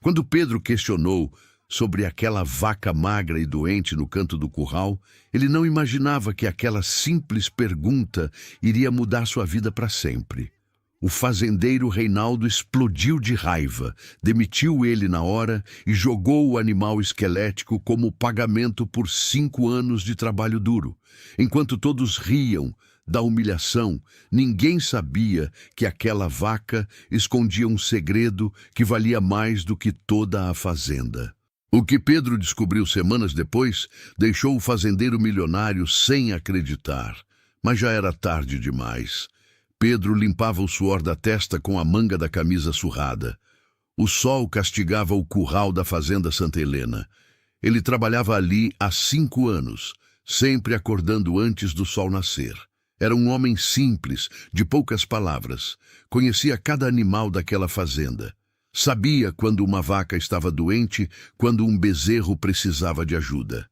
Quando Pedro questionou sobre aquela vaca magra e doente no canto do curral, ele não imaginava que aquela simples pergunta iria mudar sua vida para sempre. O fazendeiro Reinaldo explodiu de raiva, demitiu ele na hora e jogou o animal esquelético como pagamento por 5 anos de trabalho duro. Enquanto todos riam da humilhação, ninguém sabia que aquela vaca escondia um segredo que valia mais do que toda a fazenda. O que Pedro descobriu semanas depois deixou o fazendeiro milionário sem acreditar, mas já era tarde demais. Pedro limpava o suor da testa com a manga da camisa surrada. O sol castigava o curral da fazenda Santa Helena. Ele trabalhava ali há 5 anos, sempre acordando antes do sol nascer. Era um homem simples, de poucas palavras. Conhecia cada animal daquela fazenda. Sabia quando uma vaca estava doente, quando um bezerro precisava de ajuda.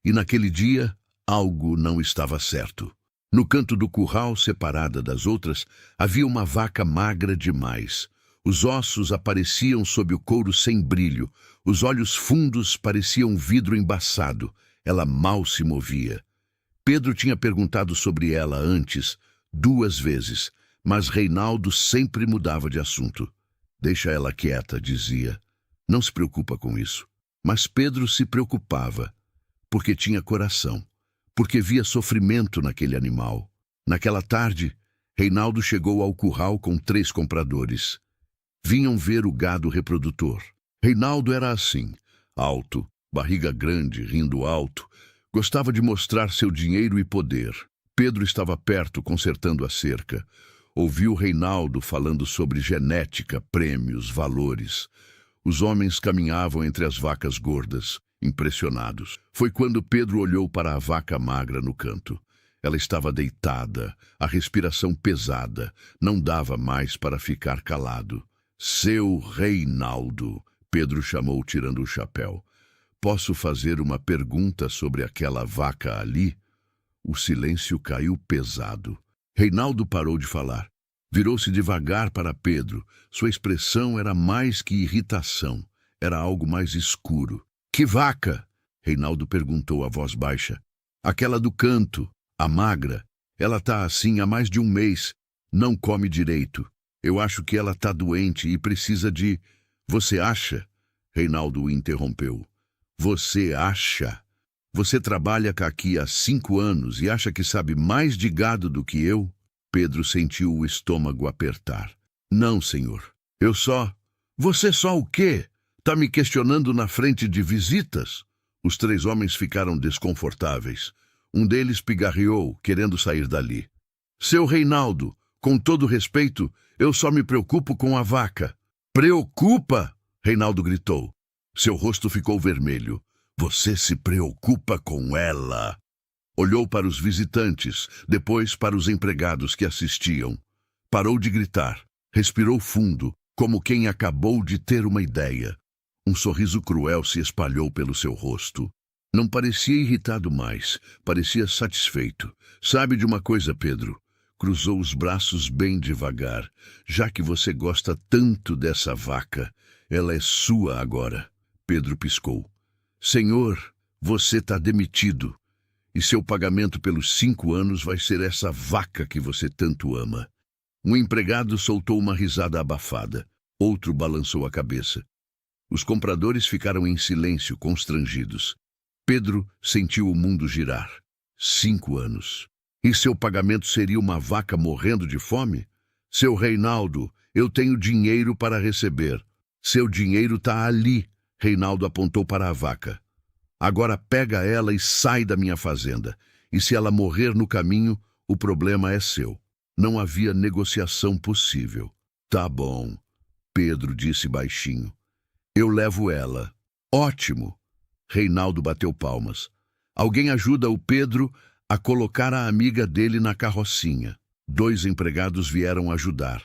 E naquele dia, algo não estava certo. No canto do curral, separada das outras, havia uma vaca magra demais. Os ossos apareciam sob o couro sem brilho. Os olhos fundos pareciam vidro embaçado. Ela mal se movia. Pedro tinha perguntado sobre ela antes, 2 vezes, mas Reinaldo sempre mudava de assunto. Deixa ela quieta, dizia. Não se preocupa com isso. Mas Pedro se preocupava, porque tinha coração, porque via sofrimento naquele animal. Naquela tarde, Reinaldo chegou ao curral com 3 compradores. Vinham ver o gado reprodutor. Reinaldo era assim, alto, barriga grande, rindo alto. Gostava de mostrar seu dinheiro e poder. Pedro estava perto, consertando a cerca. Ouviu Reinaldo falando sobre genética, prêmios, valores. Os homens caminhavam entre as vacas gordas, impressionados. Foi quando Pedro olhou para a vaca magra no canto. Ela estava deitada, a respiração pesada. Não dava mais para ficar calado. Seu Reinaldo, Pedro chamou, tirando o chapéu. Posso fazer uma pergunta sobre aquela vaca ali? O silêncio caiu pesado. Reinaldo parou de falar. Virou-se devagar para Pedro. Sua expressão era mais que irritação. Era algo mais escuro. Que vaca? Reinaldo perguntou a voz baixa. Aquela do canto, a magra. Ela tá assim há mais de 1 mês. Não come direito. Eu acho que ela tá doente e precisa de... Você acha? Reinaldo o interrompeu. Você acha? Você trabalha aqui há 5 anos e acha que sabe mais de gado do que eu? Pedro sentiu o estômago apertar. Não, senhor. Eu só... Você só o quê? Tá me questionando na frente de visitas? Os 3 homens ficaram desconfortáveis. Um deles pigarreou, querendo sair dali. Seu Reinaldo, com todo respeito, eu só me preocupo com a vaca. Preocupa? Reinaldo gritou. Seu rosto ficou vermelho. Você se preocupa com ela. Olhou para os visitantes, depois para os empregados que assistiam. Parou de gritar. Respirou fundo, como quem acabou de ter uma ideia. Um sorriso cruel se espalhou pelo seu rosto. Não parecia irritado mais, parecia satisfeito. Sabe de uma coisa, Pedro? Cruzou os braços bem devagar. Já que você gosta tanto dessa vaca, ela é sua agora. Pedro piscou. Senhor, você está demitido. E seu pagamento pelos 5 anos vai ser essa vaca que você tanto ama. Um empregado soltou uma risada abafada. Outro balançou a cabeça. Os compradores ficaram em silêncio, constrangidos. Pedro sentiu o mundo girar. 5 anos. E seu pagamento seria uma vaca morrendo de fome? Seu Reinaldo, eu tenho dinheiro para receber. Seu dinheiro está ali. Reinaldo apontou para a vaca. Agora pega ela e sai da minha fazenda. E se ela morrer no caminho, o problema é seu. Não havia negociação possível. Tá bom, Pedro disse baixinho. Eu levo ela. Ótimo. Reinaldo bateu palmas. Alguém ajuda o Pedro a colocar a amiga dele na carrocinha. 2 empregados vieram ajudar.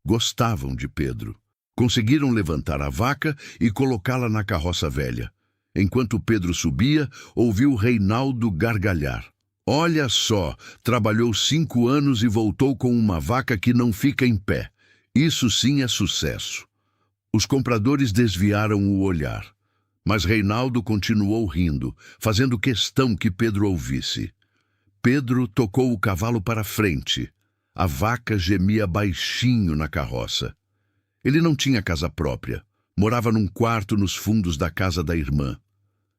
Gostavam de Pedro. Conseguiram levantar a vaca e colocá-la na carroça velha. Enquanto Pedro subia, ouviu Reinaldo gargalhar. Olha só, trabalhou 5 anos e voltou com uma vaca que não fica em pé. Isso sim é sucesso. Os compradores desviaram o olhar, mas Reinaldo continuou rindo, fazendo questão que Pedro ouvisse. Pedro tocou o cavalo para frente. A vaca gemia baixinho na carroça. Ele não tinha casa própria. Morava num quarto nos fundos da casa da irmã.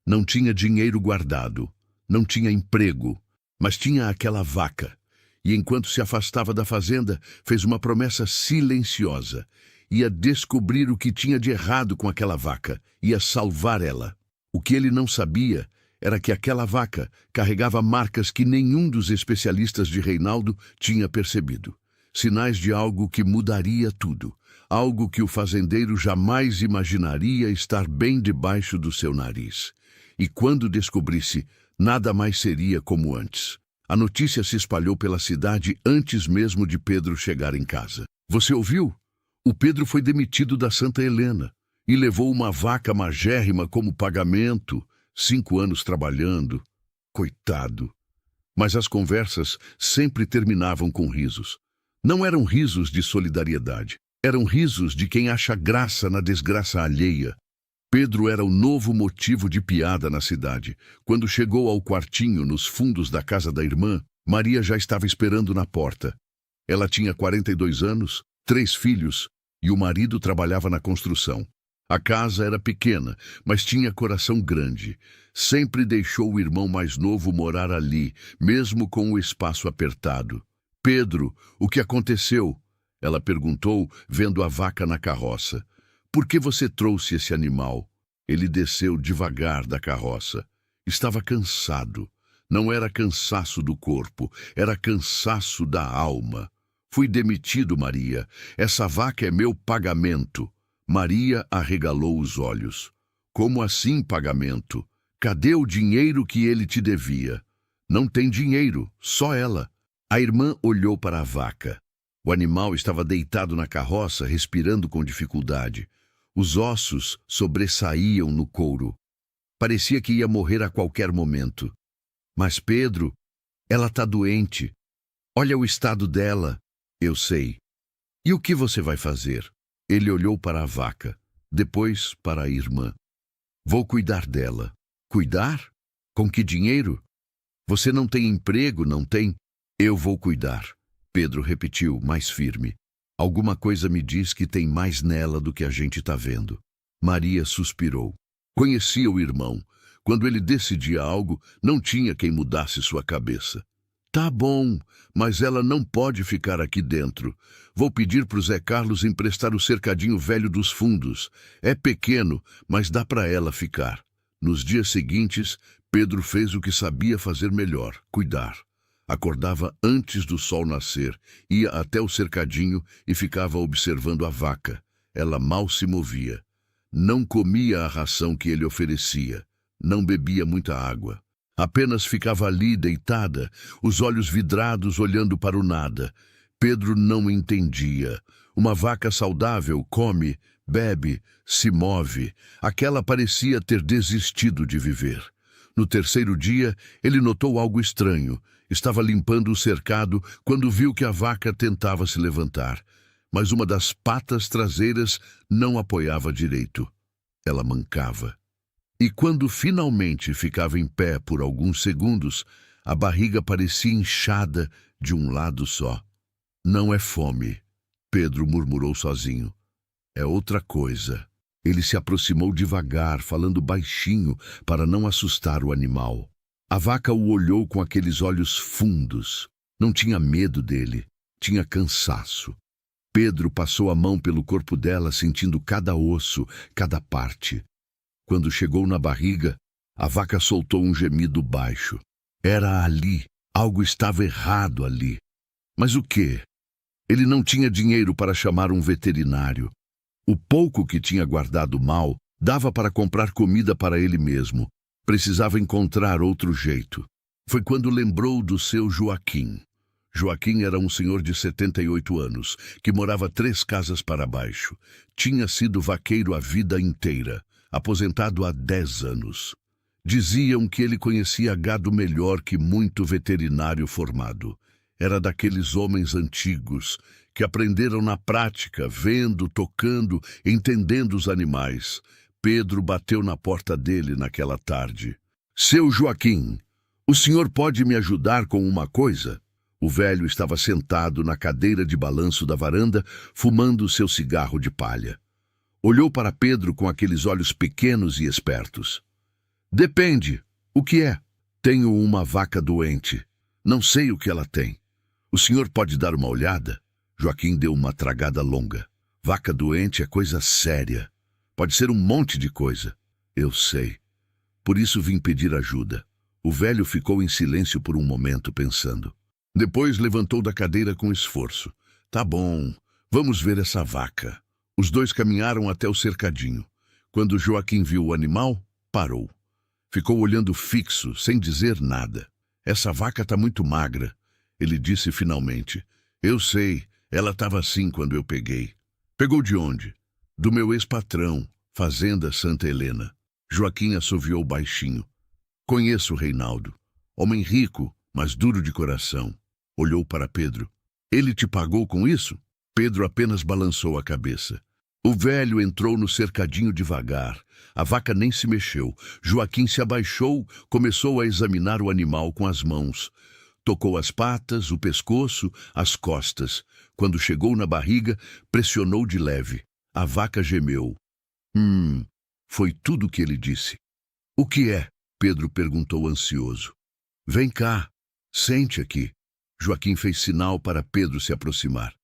Não tinha dinheiro guardado. Não tinha emprego. Mas tinha aquela vaca. E enquanto se afastava da fazenda, fez uma promessa silenciosa. Ia descobrir o que tinha de errado com aquela vaca. Ia salvar ela. O que ele não sabia era que aquela vaca carregava marcas que nenhum dos especialistas de Reinaldo tinha percebido. Sinais de algo que mudaria tudo. Algo que o fazendeiro jamais imaginaria estar bem debaixo do seu nariz. E quando descobrisse, nada mais seria como antes. A notícia se espalhou pela cidade antes mesmo de Pedro chegar em casa. Você ouviu? O Pedro foi demitido da Santa Helena e levou uma vaca magérrima como pagamento. 5 anos trabalhando. Coitado. Mas as conversas sempre terminavam com risos. Não eram risos de solidariedade. Eram risos de quem acha graça na desgraça alheia. Pedro era o novo motivo de piada na cidade. Quando chegou ao quartinho nos fundos da casa da irmã, Maria já estava esperando na porta. Ela tinha 42 anos, 3 filhos, e o marido trabalhava na construção. A casa era pequena, mas tinha coração grande. Sempre deixou o irmão mais novo morar ali, mesmo com o espaço apertado. Pedro, o que aconteceu? Ela perguntou, vendo a vaca na carroça. Por que você trouxe esse animal? Ele desceu devagar da carroça. Estava cansado. Não era cansaço do corpo, era cansaço da alma. Fui demitido, Maria. Essa vaca é meu pagamento. Maria arregalou os olhos. Como assim pagamento? Cadê o dinheiro que ele te devia? Não tem dinheiro, só ela. A irmã olhou para a vaca. O animal estava deitado na carroça, respirando com dificuldade. Os ossos sobressaíam no couro. Parecia que ia morrer a qualquer momento. Mas Pedro, ela está doente. Olha o estado dela. Eu sei. E o que você vai fazer? Ele olhou para a vaca, depois para a irmã. Vou cuidar dela. Cuidar? Com que dinheiro? Você não tem emprego, não tem? Eu vou cuidar. Pedro repetiu, mais firme. Alguma coisa me diz que tem mais nela do que a gente está vendo. Maria suspirou. Conhecia o irmão. Quando ele decidia algo, não tinha quem mudasse sua cabeça. Tá bom, mas ela não pode ficar aqui dentro. Vou pedir para o Zé Carlos emprestar o cercadinho velho dos fundos. É pequeno, mas dá para ela ficar. Nos dias seguintes, Pedro fez o que sabia fazer melhor, cuidar. Acordava antes do sol nascer, ia até o cercadinho e ficava observando a vaca. Ela mal se movia. Não comia a ração que ele oferecia. Não bebia muita água. Apenas ficava ali, deitada, os olhos vidrados, olhando para o nada. Pedro não entendia. Uma vaca saudável come, bebe, se move. Aquela parecia ter desistido de viver. No terceiro dia, ele notou algo estranho. Estava limpando o cercado quando viu que a vaca tentava se levantar. Mas uma das patas traseiras não apoiava direito. Ela mancava. E quando finalmente ficava em pé por alguns segundos, a barriga parecia inchada de um lado só. Não é fome, Pedro murmurou sozinho. É outra coisa. Ele se aproximou devagar, falando baixinho para não assustar o animal. A vaca o olhou com aqueles olhos fundos. Não tinha medo dele, tinha cansaço. Pedro passou a mão pelo corpo dela, sentindo cada osso, cada parte. Quando chegou na barriga, a vaca soltou um gemido baixo. Era ali. Algo estava errado ali. Mas o quê? Ele não tinha dinheiro para chamar um veterinário. O pouco que tinha guardado mal dava para comprar comida para ele mesmo. Precisava encontrar outro jeito. Foi quando lembrou do seu Joaquim. Joaquim era um senhor de 78 anos, que morava 3 casas para baixo. Tinha sido vaqueiro a vida inteira. Aposentado há 10 anos. Diziam que ele conhecia gado melhor que muito veterinário formado. Era daqueles homens antigos que aprenderam na prática, vendo, tocando, entendendo os animais. Pedro bateu na porta dele naquela tarde. Seu Joaquim, o senhor pode me ajudar com uma coisa? O velho estava sentado na cadeira de balanço da varanda, fumando seu cigarro de palha. Olhou para Pedro com aqueles olhos pequenos e espertos. Depende. O que é? Tenho uma vaca doente. Não sei o que ela tem. O senhor pode dar uma olhada? Joaquim deu uma tragada longa. Vaca doente é coisa séria. Pode ser um monte de coisa. Eu sei. Por isso vim pedir ajuda. O velho ficou em silêncio por um momento, pensando. Depois levantou da cadeira com esforço. Tá bom, vamos ver essa vaca. Os dois caminharam até o cercadinho. Quando Joaquim viu o animal, parou. Ficou olhando fixo, sem dizer nada. Essa vaca está muito magra, ele disse finalmente. Eu sei, ela estava assim quando eu peguei. Pegou de onde? Do meu ex-patrão, Fazenda Santa Helena. Joaquim assoviou baixinho. Conheço o Reinaldo. Homem rico, mas duro de coração. Olhou para Pedro. Ele te pagou com isso? Pedro apenas balançou a cabeça. O velho entrou no cercadinho devagar. A vaca nem se mexeu. Joaquim se abaixou, começou a examinar o animal com as mãos. Tocou as patas, o pescoço, as costas. Quando chegou na barriga, pressionou de leve. A vaca gemeu. Foi tudo o que ele disse. O que é? Pedro perguntou ansioso. Vem cá, sente aqui. Joaquim fez sinal para Pedro se aproximar.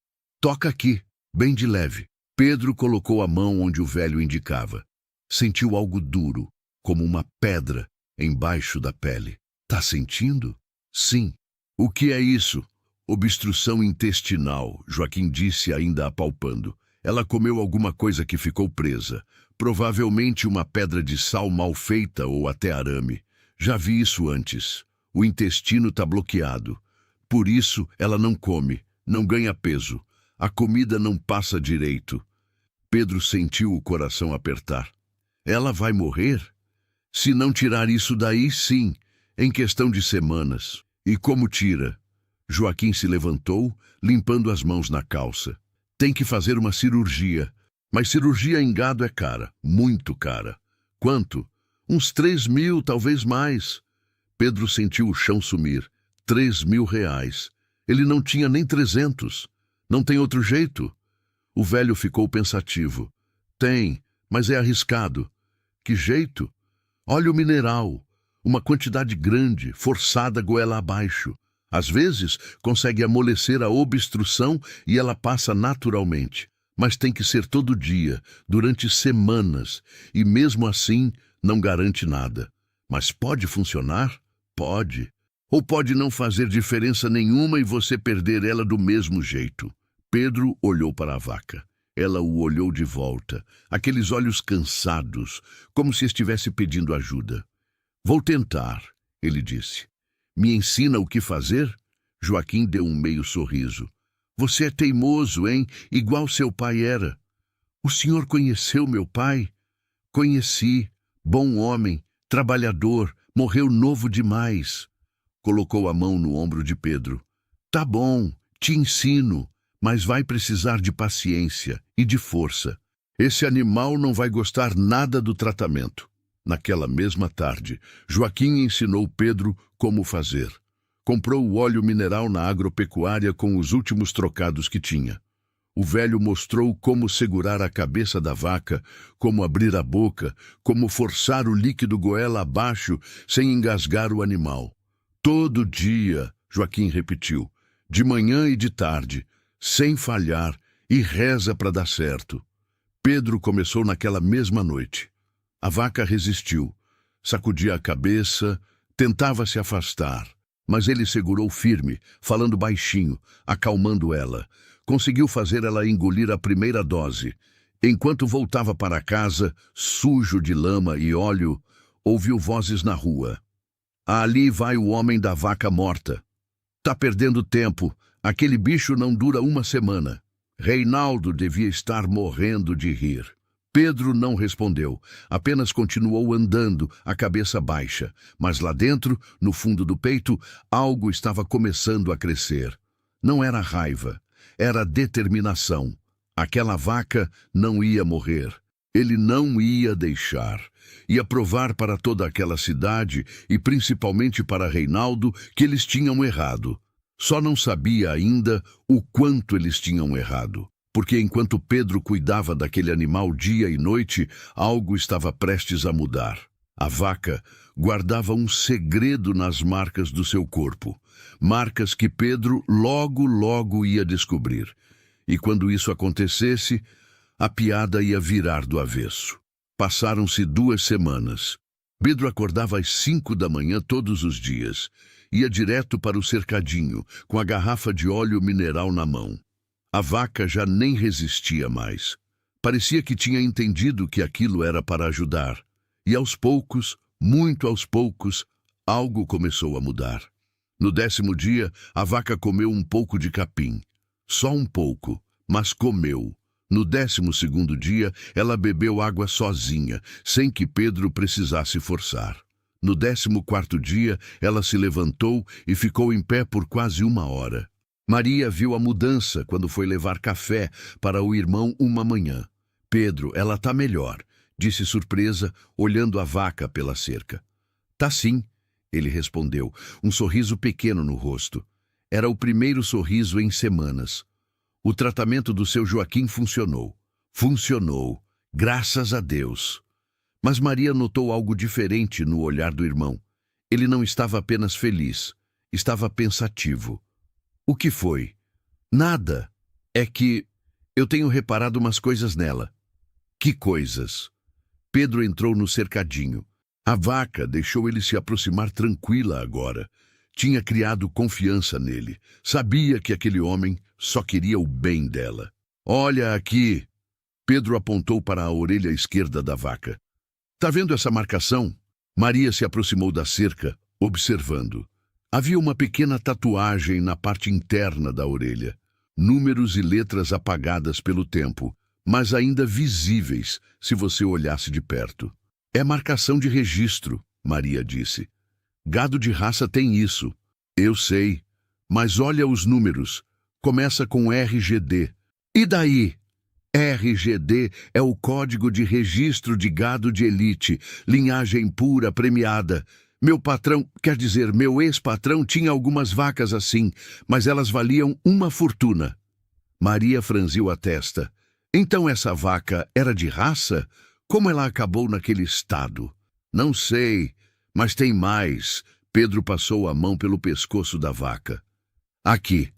Toca aqui, bem de leve. Pedro colocou a mão onde o velho indicava. Sentiu algo duro, como uma pedra, embaixo da pele. Tá sentindo? Sim. O que é isso? Obstrução intestinal, Joaquim disse ainda apalpando. Ela comeu alguma coisa que ficou presa. Provavelmente uma pedra de sal mal feita ou até arame. Já vi isso antes. O intestino está bloqueado. Por isso, ela não come, não ganha peso. A comida não passa direito. Pedro sentiu o coração apertar. Ela vai morrer? Se não tirar isso daí, sim, em questão de semanas. E como tira? Joaquim se levantou, limpando as mãos na calça. Tem que fazer uma cirurgia. Mas cirurgia em gado é cara, muito cara. Quanto? Uns 3.000, talvez mais. Pedro sentiu o chão sumir. 3.000 reais. Ele não tinha nem 300. Não tem outro jeito? O velho ficou pensativo. Tem, mas é arriscado. Que jeito? Olha o mineral. Uma quantidade grande, forçada goela abaixo. Às vezes, consegue amolecer a obstrução e ela passa naturalmente. Mas tem que ser todo dia, durante semanas. E mesmo assim, não garante nada. Mas pode funcionar? Pode. Ou pode não fazer diferença nenhuma e você perder ela do mesmo jeito. Pedro olhou para a vaca. Ela o olhou de volta, aqueles olhos cansados, como se estivesse pedindo ajuda. Vou tentar, ele disse. Me ensina o que fazer? Joaquim deu um meio sorriso. Você é teimoso, hein? Igual seu pai era. O senhor conheceu meu pai? Conheci. Bom homem, trabalhador, morreu novo demais. Colocou a mão no ombro de Pedro. Tá bom, te ensino, mas vai precisar de paciência e de força. Esse animal não vai gostar nada do tratamento. Naquela mesma tarde, Joaquim ensinou Pedro como fazer. Comprou o óleo mineral na agropecuária com os últimos trocados que tinha. O velho mostrou como segurar a cabeça da vaca, como abrir a boca, como forçar o líquido goela abaixo sem engasgar o animal. Todo dia, Joaquim repetiu, de manhã e de tarde, sem falhar, e reza para dar certo. Pedro começou naquela mesma noite. A vaca resistiu, sacudia a cabeça, tentava se afastar, mas ele segurou firme, falando baixinho, acalmando ela. Conseguiu fazer ela engolir a primeira dose. Enquanto voltava para casa, sujo de lama e óleo, ouviu vozes na rua. Ali vai o homem da vaca morta. Tá perdendo tempo. Aquele bicho não dura uma semana. Reinaldo devia estar morrendo de rir. Pedro não respondeu, apenas continuou andando, a cabeça baixa. Mas lá dentro, no fundo do peito, algo estava começando a crescer. Não era raiva. era determinação. Aquela vaca não ia morrer. Ele não ia deixar. Ia provar para toda aquela cidade, e principalmente para Reinaldo, que eles tinham errado. Só não sabia ainda o quanto eles tinham errado. Porque enquanto Pedro cuidava daquele animal dia e noite, algo estava prestes a mudar. A vaca guardava um segredo nas marcas do seu corpo. Marcas que Pedro logo ia descobrir. E quando isso acontecesse, a piada ia virar do avesso. Passaram-se 2 semanas. Pedro acordava às 5 da manhã todos os dias. Ia direto para o cercadinho, com a garrafa de óleo mineral na mão. A vaca já nem resistia mais. Parecia que tinha entendido que aquilo era para ajudar. E aos poucos, muito aos poucos, algo começou a mudar. No 10º dia, a vaca comeu um pouco de capim. Só um pouco, mas comeu. No 12º dia, ela bebeu água sozinha, sem que Pedro precisasse forçar. No 14º dia, ela se levantou e ficou em pé por quase 1 hora. Maria viu a mudança quando foi levar café para o irmão uma manhã. Pedro, ela tá melhor, disse surpresa, olhando a vaca pela cerca. Tá sim, ele respondeu, um sorriso pequeno no rosto. Era o primeiro sorriso em semanas. O tratamento do seu Joaquim funcionou. Funcionou, graças a Deus. Mas Maria notou algo diferente no olhar do irmão. Ele não estava apenas feliz, estava pensativo. O que foi? Nada. É que eu tenho reparado umas coisas nela. Que coisas? Pedro entrou no cercadinho. A vaca deixou ele se aproximar tranquila agora. Tinha criado confiança nele. Sabia que aquele homem só queria o bem dela. Olha aqui. Pedro apontou para a orelha esquerda da vaca. Tá vendo essa marcação? Maria se aproximou da cerca, observando. Havia uma pequena tatuagem na parte interna da orelha. Números e letras apagadas pelo tempo, mas ainda visíveis se você olhasse de perto. É marcação de registro, Maria disse. Gado de raça tem isso. Eu sei. Mas olha os números. Começa com RGD. E daí? RGD é o Código de Registro de Gado de Elite, linhagem pura premiada. Meu patrão, quer dizer, meu ex-patrão tinha algumas vacas assim, mas elas valiam uma fortuna. Maria franziu a testa. Então essa vaca era de raça? Como ela acabou naquele estado? Não sei, mas tem mais. Pedro passou a mão pelo pescoço da vaca. Aqui.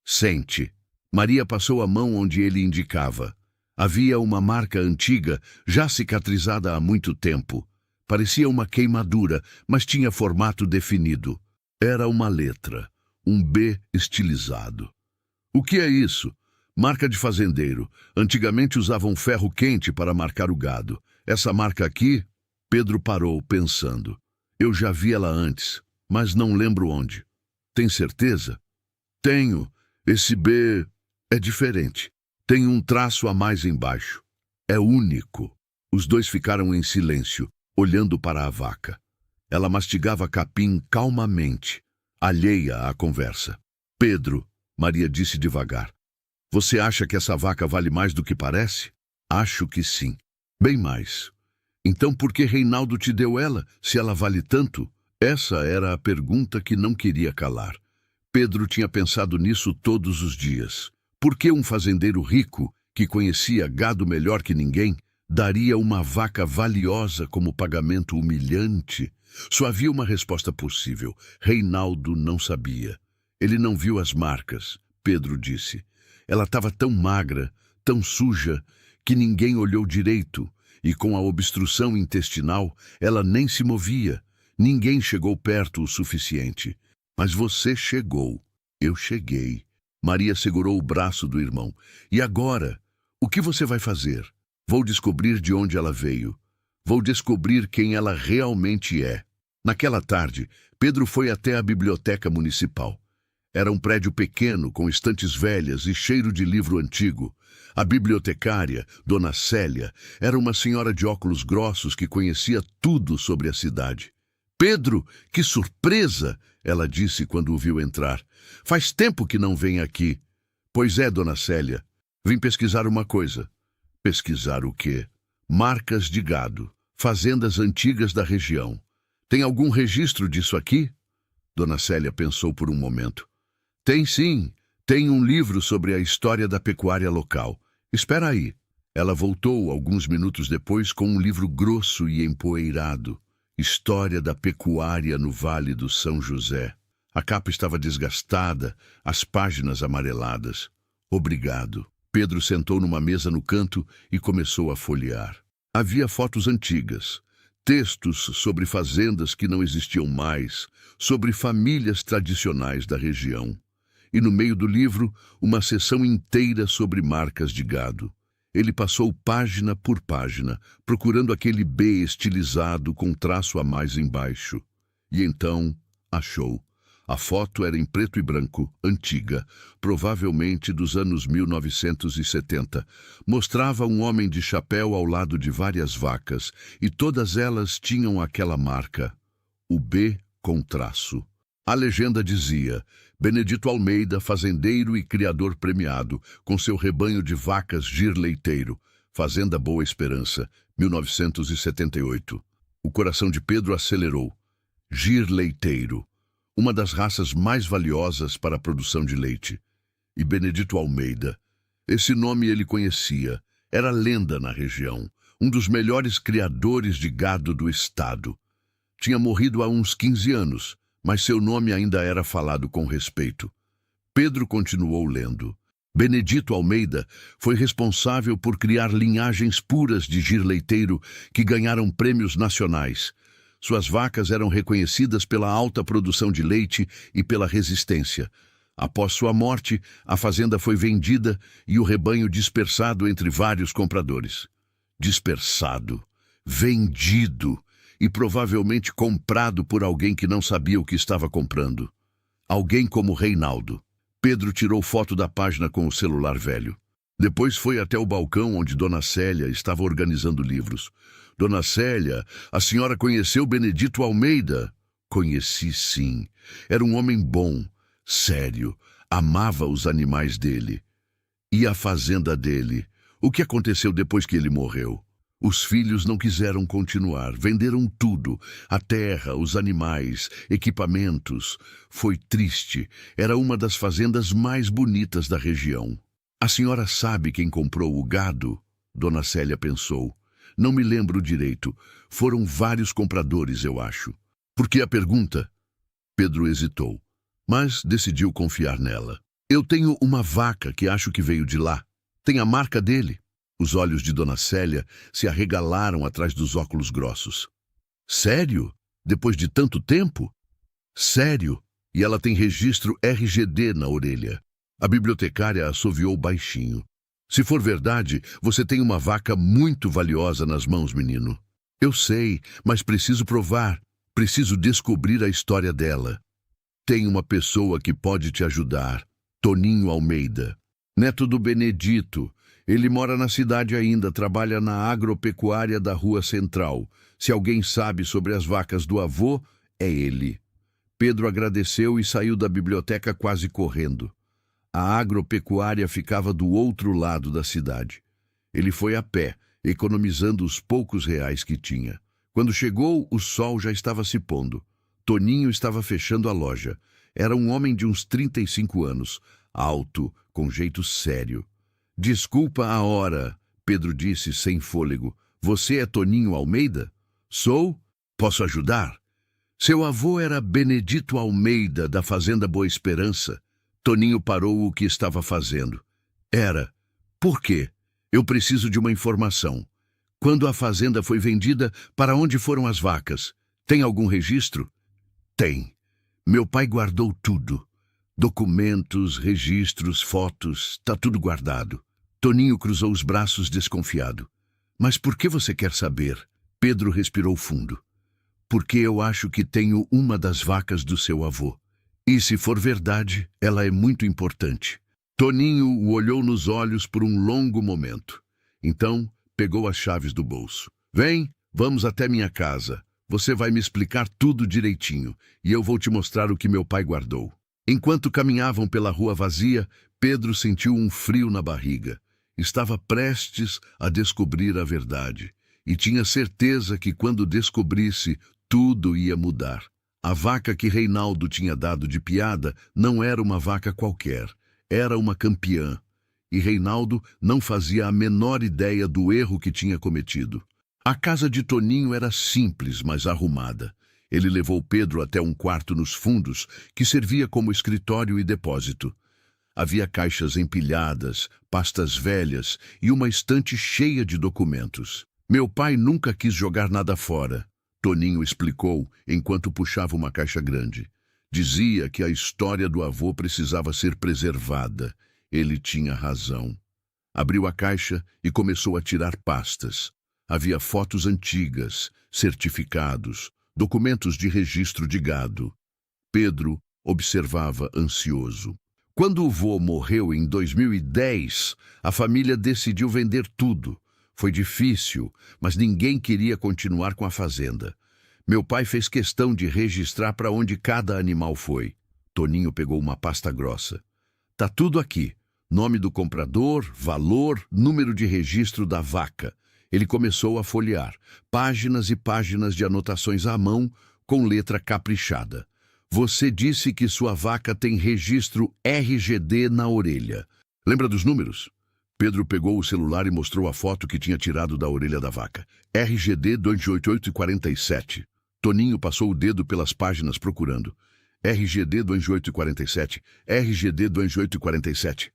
Sente. Maria passou a mão onde ele indicava. Havia uma marca antiga, já cicatrizada há muito tempo. Parecia uma queimadura, mas tinha formato definido. Era uma letra, um B estilizado. O que é isso? Marca de fazendeiro. Antigamente usavam ferro quente para marcar o gado. Essa marca aqui, Pedro parou, pensando. Eu já vi ela antes, mas não lembro onde. Tem certeza? Tenho. Esse B é diferente. Tem um traço a mais embaixo. É único. Os dois ficaram em silêncio, olhando para a vaca. Ela mastigava capim calmamente, alheia à conversa. Pedro, Maria disse devagar. Você acha que essa vaca vale mais do que parece? Acho que sim. Bem mais. Então por que Reinaldo te deu ela, se ela vale tanto? Essa era a pergunta que não queria calar. Pedro tinha pensado nisso todos os dias. Por que um fazendeiro rico, que conhecia gado melhor que ninguém, daria uma vaca valiosa como pagamento humilhante? Só havia uma resposta possível. Reinaldo não sabia. Ele não viu as marcas, Pedro disse. Ela estava tão magra, tão suja, que ninguém olhou direito, e com a obstrução intestinal, ela nem se movia. Ninguém chegou perto o suficiente. Mas você chegou. Eu cheguei. Maria segurou o braço do irmão. E agora? O que você vai fazer? Vou descobrir de onde ela veio. Vou descobrir quem ela realmente é. Naquela tarde, Pedro foi até a biblioteca municipal. Era um prédio pequeno, com estantes velhas e cheiro de livro antigo. A bibliotecária, Dona Célia, era uma senhora de óculos grossos que conhecia tudo sobre a cidade. Pedro, que surpresa! Ela disse quando o viu entrar. Faz tempo que não vem aqui. Pois é, dona Célia. Vim pesquisar uma coisa. Pesquisar o quê? Marcas de gado, fazendas antigas da região. Tem algum registro disso aqui? Dona Célia pensou por um momento. Tem sim. Tem um livro sobre a história da pecuária local. Espera aí. Ela voltou alguns minutos depois com um livro grosso e empoeirado. História da pecuária no Vale do São José. A capa estava desgastada, as páginas amareladas. Obrigado. Pedro sentou numa mesa no canto e começou a folhear. Havia fotos antigas, textos sobre fazendas que não existiam mais, sobre famílias tradicionais da região. E no meio do livro, uma seção inteira sobre marcas de gado. Ele passou página por página, procurando aquele B estilizado com traço a mais embaixo. E então achou. A foto era em preto e branco, antiga, provavelmente dos anos 1970. Mostrava um homem de chapéu ao lado de várias vacas, e todas elas tinham aquela marca, o B com traço. A legenda dizia: Benedito Almeida, fazendeiro e criador premiado, com seu rebanho de vacas Gir Leiteiro, Fazenda Boa Esperança, 1978. O coração de Pedro acelerou. Gir Leiteiro, uma das raças mais valiosas para a produção de leite. E Benedito Almeida, esse nome ele conhecia, era lenda na região, um dos melhores criadores de gado do estado. Tinha morrido há uns 15 anos, mas seu nome ainda era falado com respeito. Pedro continuou lendo. Benedito Almeida foi responsável por criar linhagens puras de Gir Leiteiro que ganharam prêmios nacionais. Suas vacas eram reconhecidas pela alta produção de leite e pela resistência. Após sua morte, a fazenda foi vendida e o rebanho dispersado entre vários compradores. Dispersado, vendido e provavelmente comprado por alguém que não sabia o que estava comprando. Alguém como Reinaldo. Pedro tirou foto da página com o celular velho. Depois foi até o balcão onde Dona Célia estava organizando livros. Dona Célia, a senhora conheceu Benedito Almeida? Conheci, sim. Era um homem bom, sério, amava os animais dele. E a fazenda dele? O que aconteceu depois que ele morreu? Os filhos não quiseram continuar, venderam tudo, a terra, os animais, equipamentos. Foi triste, era uma das fazendas mais bonitas da região. A senhora sabe quem comprou o gado? Dona Célia pensou. Não me lembro direito, foram vários compradores, eu acho. Por que a pergunta? Pedro hesitou, mas decidiu confiar nela. Eu tenho uma vaca que acho que veio de lá. Tem a marca dele. Os olhos de Dona Célia se arregalaram atrás dos óculos grossos. Sério? Depois de tanto tempo? Sério? E ela tem registro RGD na orelha. A bibliotecária assoviou baixinho. Se for verdade, você tem uma vaca muito valiosa nas mãos, menino. Eu sei, mas preciso provar. Preciso descobrir a história dela. Tem uma pessoa que pode te ajudar. Toninho Almeida. Neto do Benedito. Ele mora na cidade ainda, trabalha na agropecuária da Rua Central. Se alguém sabe sobre as vacas do avô, é ele. Pedro agradeceu e saiu da biblioteca quase correndo. A agropecuária ficava do outro lado da cidade. Ele foi a pé, economizando os poucos reais que tinha. Quando chegou, o sol já estava se pondo. Toninho estava fechando a loja. Era um homem de uns 35 anos, alto, com jeito sério. Desculpa a hora, Pedro disse sem fôlego. Você é Toninho Almeida? Sou. Posso ajudar? Seu avô era Benedito Almeida, da Fazenda Boa Esperança. Toninho parou o que estava fazendo. Era. Por quê? Eu preciso de uma informação. Quando a fazenda foi vendida, para onde foram as vacas? Tem algum registro? Tem. Meu pai guardou tudo. Documentos, registros, fotos, tá tudo guardado. Toninho cruzou os braços desconfiado. Mas por que você quer saber? Pedro respirou fundo. Porque eu acho que tenho uma das vacas do seu avô. E se for verdade, ela é muito importante. Toninho o olhou nos olhos por um longo momento. Então, pegou as chaves do bolso. Vem, vamos até minha casa. Você vai me explicar tudo direitinho, e eu vou te mostrar o que meu pai guardou. Enquanto caminhavam pela rua vazia, Pedro sentiu um frio na barriga. Estava prestes a descobrir a verdade. E tinha certeza que quando descobrisse, tudo ia mudar. A vaca que Reinaldo tinha dado de piada não era uma vaca qualquer. Era uma campeã. E Reinaldo não fazia a menor ideia do erro que tinha cometido. A casa de Toninho era simples, mas arrumada. Ele levou Pedro até um quarto nos fundos, que servia como escritório e depósito. Havia caixas empilhadas, pastas velhas e uma estante cheia de documentos. Meu pai nunca quis jogar nada fora, Toninho explicou enquanto puxava uma caixa grande. Dizia que a história do avô precisava ser preservada. Ele tinha razão. Abriu a caixa e começou a tirar pastas. Havia fotos antigas, certificados, documentos de registro de gado. Pedro observava ansioso. Quando o vô morreu em 2010, a família decidiu vender tudo. Foi difícil, mas ninguém queria continuar com a fazenda. Meu pai fez questão de registrar para onde cada animal foi. Toninho pegou uma pasta grossa. Tá tudo aqui. Nome do comprador, valor, número de registro da vaca. Ele começou a folhear. Páginas e páginas de anotações à mão, com letra caprichada. Você disse que sua vaca tem registro RGD na orelha. Lembra dos números? Pedro pegou o celular e mostrou a foto que tinha tirado da orelha da vaca. RGD 28847. Toninho passou o dedo pelas páginas procurando. RGD 28847. RGD 28847.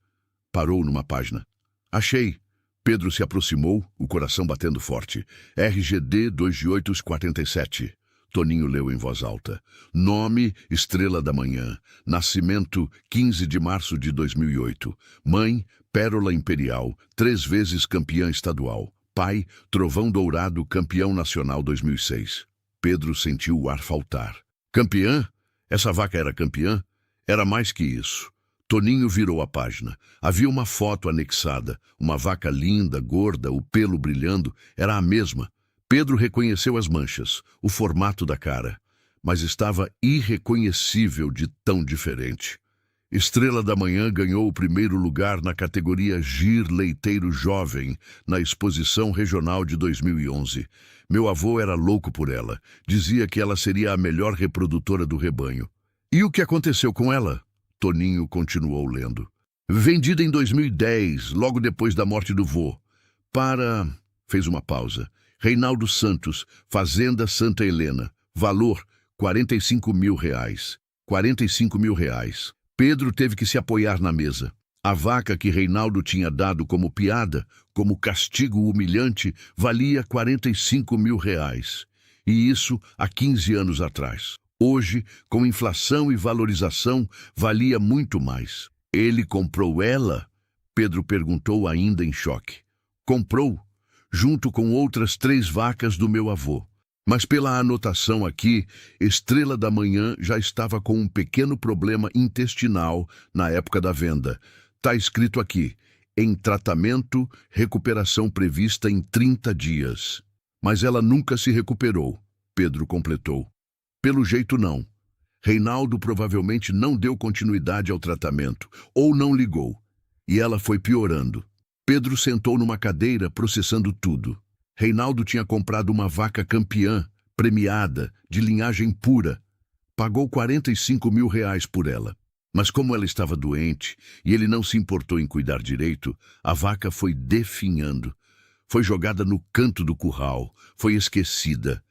Parou numa página. Achei. Pedro se aproximou, o coração batendo forte. RGD 28847. Toninho leu em voz alta. Nome, Estrela da Manhã. Nascimento, 15 de março de 2008. Mãe, Pérola Imperial, 3 vezes campeã estadual. Pai, Trovão Dourado, campeão nacional 2006. Pedro sentiu o ar faltar. Campeã? Essa vaca era campeã? Era mais que isso. Toninho virou a página. Havia uma foto anexada. Uma vaca linda, gorda, o pelo brilhando. Era a mesma. Pedro reconheceu as manchas, o formato da cara, mas estava irreconhecível de tão diferente. Estrela da Manhã ganhou o primeiro lugar na categoria Gir Leiteiro Jovem, na Exposição Regional de 2011. Meu avô era louco por ela, dizia que ela seria a melhor reprodutora do rebanho. E o que aconteceu com ela? Toninho continuou lendo. Vendida em 2010, logo depois da morte do vô. Fez uma pausa. Reinaldo Santos, Fazenda Santa Helena. Valor, R$45 mil. R$45 mil. Pedro teve que se apoiar na mesa. A vaca que Reinaldo tinha dado como piada, como castigo humilhante, valia R$45 mil. E isso há 15 anos atrás. Hoje, com inflação e valorização, valia muito mais. Ele comprou ela? Pedro perguntou ainda em choque. Comprou, junto com outras 3 vacas do meu avô. Mas pela anotação aqui, Estrela da Manhã já estava com um pequeno problema intestinal na época da venda. Tá escrito aqui, em tratamento, recuperação prevista em 30 dias. Mas ela nunca se recuperou, Pedro completou. Pelo jeito não. Reinaldo provavelmente não deu continuidade ao tratamento, ou não ligou. E ela foi piorando. Pedro sentou numa cadeira processando tudo. Reinaldo tinha comprado uma vaca campeã, premiada, de linhagem pura. Pagou R$45 mil por ela. Mas como ela estava doente e ele não se importou em cuidar direito, a vaca foi definhando. Foi jogada no canto do curral, foi esquecida.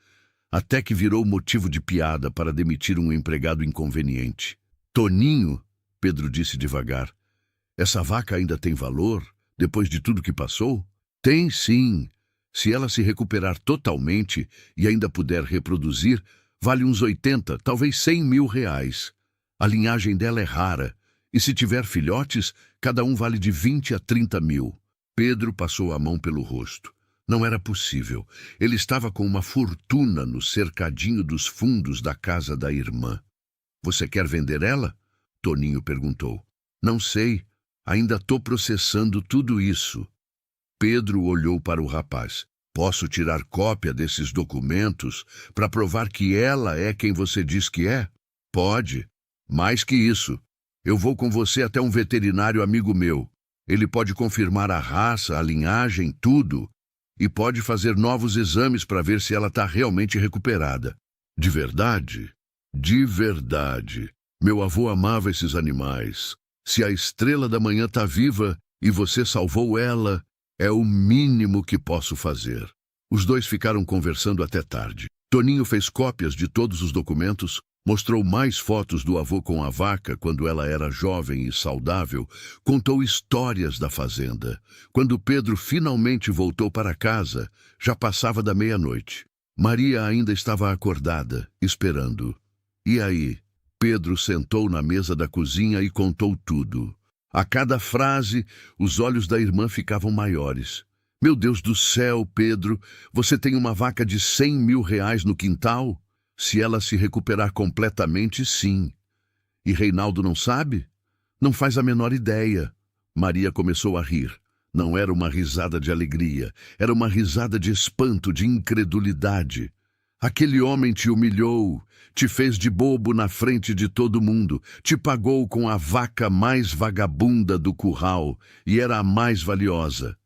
Até que virou motivo de piada para demitir um empregado inconveniente. Toninho, Pedro disse devagar, essa vaca ainda tem valor? Depois de tudo que passou? Tem sim. Se ela se recuperar totalmente e ainda puder reproduzir, vale uns 80, talvez R$100 mil. A linhagem dela é rara, e se tiver filhotes, cada um vale de 20 a 30 mil. Pedro passou a mão pelo rosto. Não era possível. Ele estava com uma fortuna no cercadinho dos fundos da casa da irmã. Você quer vender ela? Toninho perguntou. Não sei. Ainda estou processando tudo isso. Pedro olhou para o rapaz. Posso tirar cópia desses documentos para provar que ela é quem você diz que é? Pode. Mais que isso. Eu vou com você até um veterinário amigo meu. Ele pode confirmar a raça, a linhagem, tudo. E pode fazer novos exames para ver se ela está realmente recuperada. De verdade? De verdade. Meu avô amava esses animais. Se a estrela da manhã está viva e você salvou ela, é o mínimo que posso fazer. Os dois ficaram conversando até tarde. Toninho fez cópias de todos os documentos, mostrou mais fotos do avô com a vaca quando ela era jovem e saudável, contou histórias da fazenda. Quando Pedro finalmente voltou para casa, já passava da meia-noite. Maria ainda estava acordada, esperando. E aí? Pedro sentou na mesa da cozinha e contou tudo. A cada frase, os olhos da irmã ficavam maiores. Meu Deus do céu, Pedro, você tem uma vaca de 100 mil reais no quintal? Se ela se recuperar completamente, sim. E Reinaldo não sabe? Não faz a menor ideia. Maria começou a rir. Não era uma risada de alegria, era uma risada de espanto, de incredulidade. Aquele homem te humilhou, te fez de bobo na frente de todo mundo, te pagou com a vaca mais vagabunda do curral, e era a mais valiosa.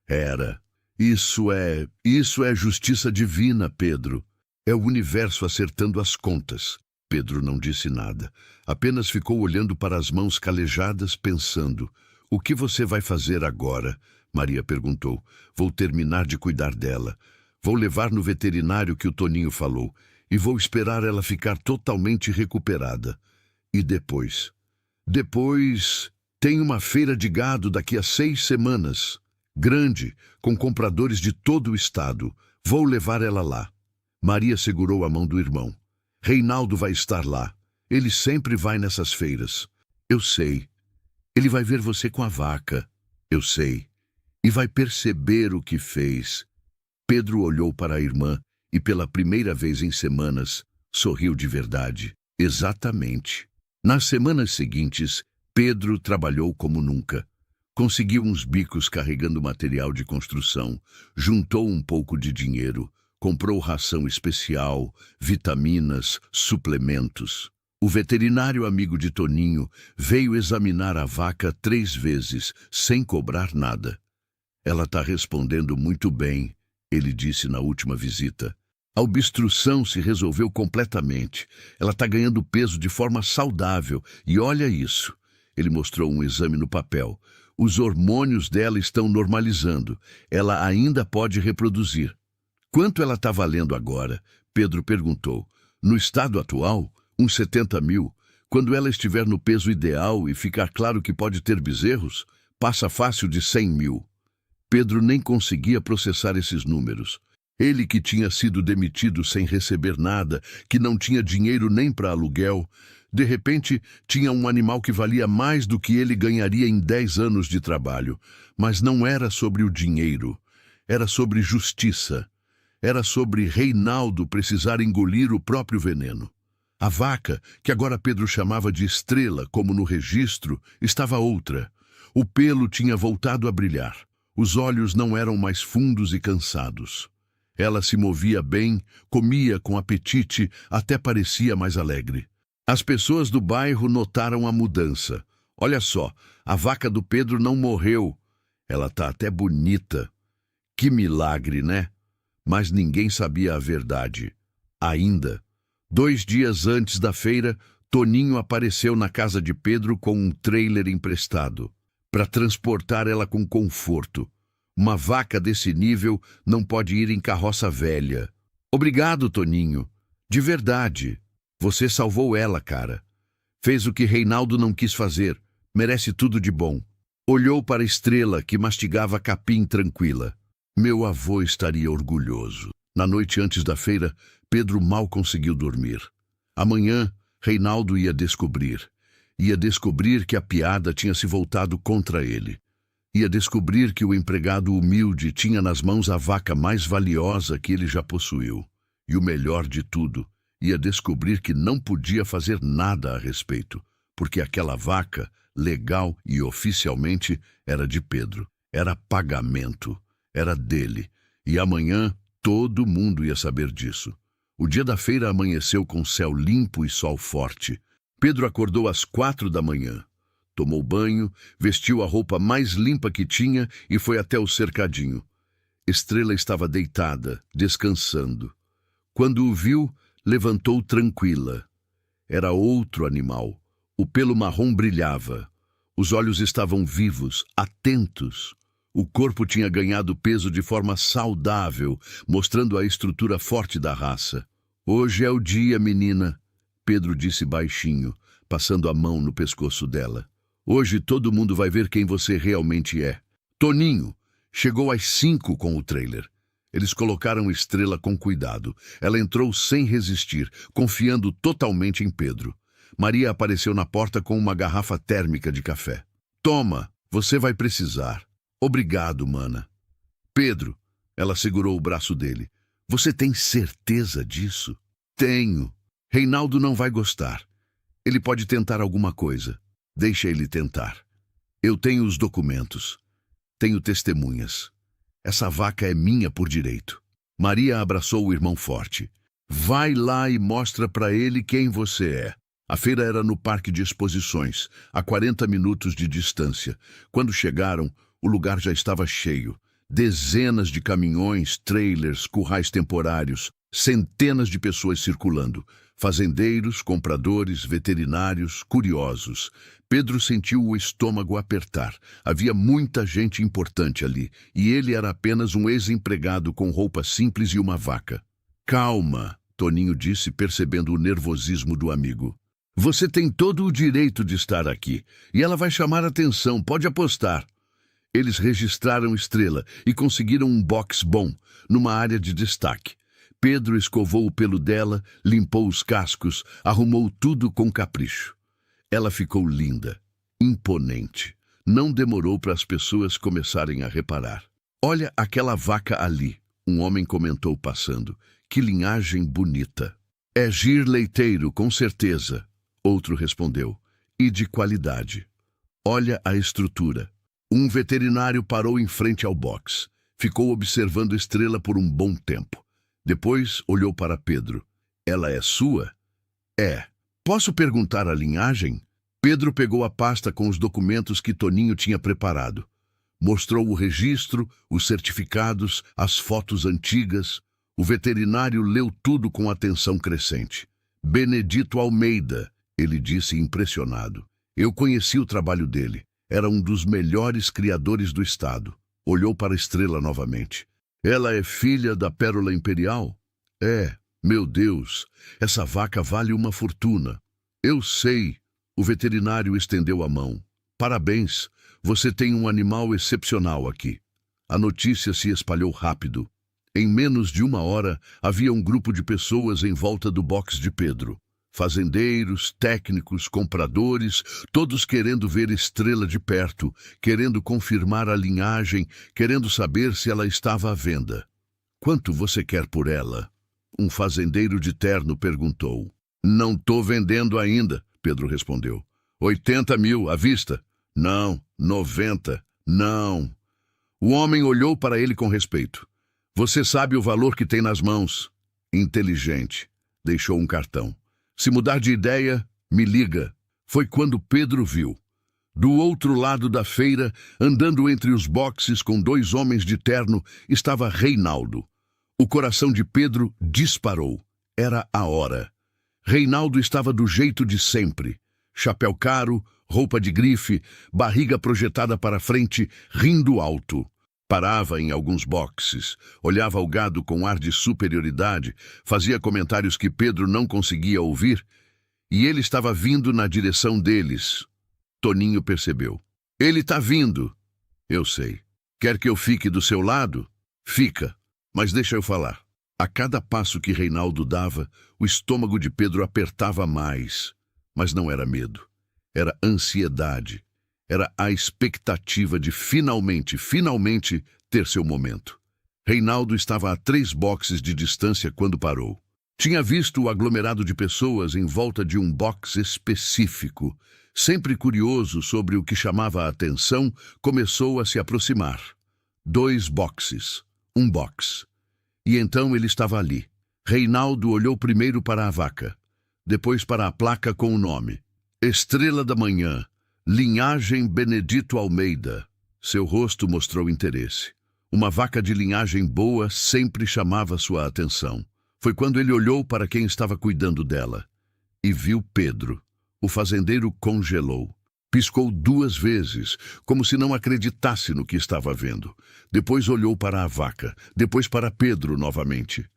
Era. Isso é justiça divina, Pedro. É o universo acertando as contas. Pedro não disse nada. Apenas ficou olhando para as mãos calejadas, pensando. O que você vai fazer agora? Maria perguntou. Vou terminar de cuidar dela. Vou levar no veterinário que o Toninho falou. E vou esperar ela ficar totalmente recuperada. E depois? Depois tem uma feira de gado daqui a 6 semanas. Grande, com compradores de todo o estado. Vou levar ela lá. Maria segurou a mão do irmão. Reinaldo vai estar lá. Ele sempre vai nessas feiras. Eu sei. Ele vai ver você com a vaca. Eu sei. E vai perceber o que fez. Pedro olhou para a irmã e, pela primeira vez em semanas, sorriu de verdade. Exatamente. Nas semanas seguintes, Pedro trabalhou como nunca. Conseguiu uns bicos carregando material de construção, juntou um pouco de dinheiro, comprou ração especial, vitaminas, suplementos. O veterinário amigo de Toninho veio examinar a vaca 3 vezes, sem cobrar nada. Ela está respondendo muito bem, ele disse na última visita. A obstrução se resolveu completamente. Ela está ganhando peso de forma saudável. E olha isso. Ele mostrou um exame no papel. Os hormônios dela estão normalizando. Ela ainda pode reproduzir. Quanto ela está valendo agora? Pedro perguntou. No estado atual, uns 70 mil. Quando ela estiver no peso ideal e ficar claro que pode ter bezerros, passa fácil de 100 mil. Pedro nem conseguia processar esses números. Ele que tinha sido demitido sem receber nada, que não tinha dinheiro nem para aluguel, de repente tinha um animal que valia mais do que ele ganharia em 10 anos de trabalho. Mas não era sobre o dinheiro, era sobre justiça. Era sobre Reinaldo precisar engolir o próprio veneno. A vaca, que agora Pedro chamava de estrela, como no registro, estava outra. O pelo tinha voltado a brilhar. Os olhos não eram mais fundos e cansados. Ela se movia bem, comia com apetite, até parecia mais alegre. As pessoas do bairro notaram a mudança. Olha só, a vaca do Pedro não morreu. Ela tá até bonita. Que milagre, né? Mas ninguém sabia a verdade. Ainda. 2 dias antes da feira, Toninho apareceu na casa de Pedro com um trailer emprestado, para transportar ela com conforto. Uma vaca desse nível não pode ir em carroça velha. Obrigado, Toninho. De verdade. Você salvou ela, cara. Fez o que Reinaldo não quis fazer. Merece tudo de bom. Olhou para a estrela que mastigava capim tranquila. Meu avô estaria orgulhoso. Na noite antes da feira, Pedro mal conseguiu dormir. Amanhã, Reinaldo ia descobrir. Ia descobrir que a piada tinha se voltado contra ele. Ia descobrir que o empregado humilde tinha nas mãos a vaca mais valiosa que ele já possuiu. E o melhor de tudo, ia descobrir que não podia fazer nada a respeito, porque aquela vaca, legal e oficialmente, era de Pedro. Era pagamento. Era dele. E amanhã todo mundo ia saber disso. O dia da feira amanheceu com céu limpo e sol forte. Pedro acordou às 4 da manhã. Tomou banho, vestiu a roupa mais limpa que tinha e foi até o cercadinho. Estrela estava deitada, descansando. Quando o viu, levantou tranquila. Era outro animal. O pelo marrom brilhava. Os olhos estavam vivos, atentos. O corpo tinha ganhado peso de forma saudável, mostrando a estrutura forte da raça. Hoje é o dia, menina, Pedro disse baixinho, passando a mão no pescoço dela. Hoje todo mundo vai ver quem você realmente é. Toninho chegou às 5 com o trailer. Eles colocaram Estrela com cuidado. Ela entrou sem resistir, confiando totalmente em Pedro. Maria apareceu na porta com uma garrafa térmica de café. Toma, você vai precisar. Obrigado, mana. Pedro, ela segurou o braço dele. Você tem certeza disso? Tenho. Reinaldo não vai gostar. Ele pode tentar alguma coisa. Deixa ele tentar. Eu tenho os documentos. Tenho testemunhas. Essa vaca é minha por direito. Maria abraçou o irmão forte. Vai lá e mostra para ele quem você é. A feira era no parque de exposições, a 40 minutos de distância. Quando chegaram, o lugar já estava cheio. Dezenas de caminhões, trailers, currais temporários, centenas de pessoas circulando. Fazendeiros, compradores, veterinários, curiosos. Pedro sentiu o estômago apertar. Havia muita gente importante ali, e ele era apenas um ex-empregado com roupa simples e uma vaca. Calma, Toninho disse, percebendo o nervosismo do amigo. Você tem todo o direito de estar aqui, e ela vai chamar atenção, pode apostar. Eles registraram Estrela e conseguiram um box bom, numa área de destaque. Pedro escovou o pelo dela, limpou os cascos, arrumou tudo com capricho. Ela ficou linda, imponente. Não demorou para as pessoas começarem a reparar. Olha aquela vaca ali, um homem comentou passando. Que linhagem bonita. É gir leiteiro, com certeza. Outro respondeu. E de qualidade. Olha a estrutura. Um veterinário parou em frente ao box. Ficou observando Estrela por um bom tempo. Depois olhou para Pedro. Ela é sua? É. Posso perguntar a linhagem? Pedro pegou a pasta com os documentos que Toninho tinha preparado. Mostrou o registro, os certificados, as fotos antigas. O veterinário leu tudo com atenção crescente. Benedito Almeida, ele disse impressionado. Eu conheci o trabalho dele. Era um dos melhores criadores do estado. Olhou para a Estrela novamente. Ela é filha da Pérola Imperial? É, meu Deus, essa vaca vale uma fortuna. Eu sei. O veterinário estendeu a mão. Parabéns, você tem um animal excepcional aqui. A notícia se espalhou rápido. Em menos de uma hora, havia um grupo de pessoas em volta do box de Pedro. Fazendeiros, técnicos, compradores, todos querendo ver Estrela de perto, querendo confirmar a linhagem, querendo saber se ela estava à venda. Quanto você quer por ela? Um fazendeiro de terno perguntou. Não tô vendendo ainda, Pedro respondeu. 80 mil à vista? Não. 90. Não. O homem olhou para ele com respeito. Você sabe o valor que tem nas mãos. Inteligente. Deixou um cartão. Se mudar de ideia, me liga. Foi quando Pedro viu. Do outro lado da feira, andando entre os boxes com 2 homens de terno, estava Reinaldo. O coração de Pedro disparou. Era a hora. Reinaldo estava do jeito de sempre. Chapéu caro, roupa de grife, barriga projetada para frente, rindo alto. Parava em alguns boxes, olhava o gado com ar de superioridade, fazia comentários que Pedro não conseguia ouvir, e ele estava vindo na direção deles. Toninho percebeu. Ele está vindo. Eu sei. Quer que eu fique do seu lado? Fica. Mas deixa eu falar. A cada passo que Reinaldo dava, o estômago de Pedro apertava mais. Mas não era medo. Era ansiedade. Era a expectativa de finalmente ter seu momento. Reinaldo estava a 3 boxes de distância quando parou. Tinha visto o aglomerado de pessoas em volta de um box específico. Sempre curioso sobre o que chamava a atenção, começou a se aproximar. 2 boxes. Um box. E então ele estava ali. Reinaldo olhou primeiro para a vaca, depois para a placa com o nome. Estrela da Manhã. Linhagem Benedito Almeida. Seu rosto mostrou interesse. Uma vaca de linhagem boa sempre chamava sua atenção. Foi quando ele olhou para quem estava cuidando dela e viu Pedro. O fazendeiro congelou. Piscou 2 vezes, como se não acreditasse no que estava vendo. Depois olhou para a vaca, depois para Pedro novamente.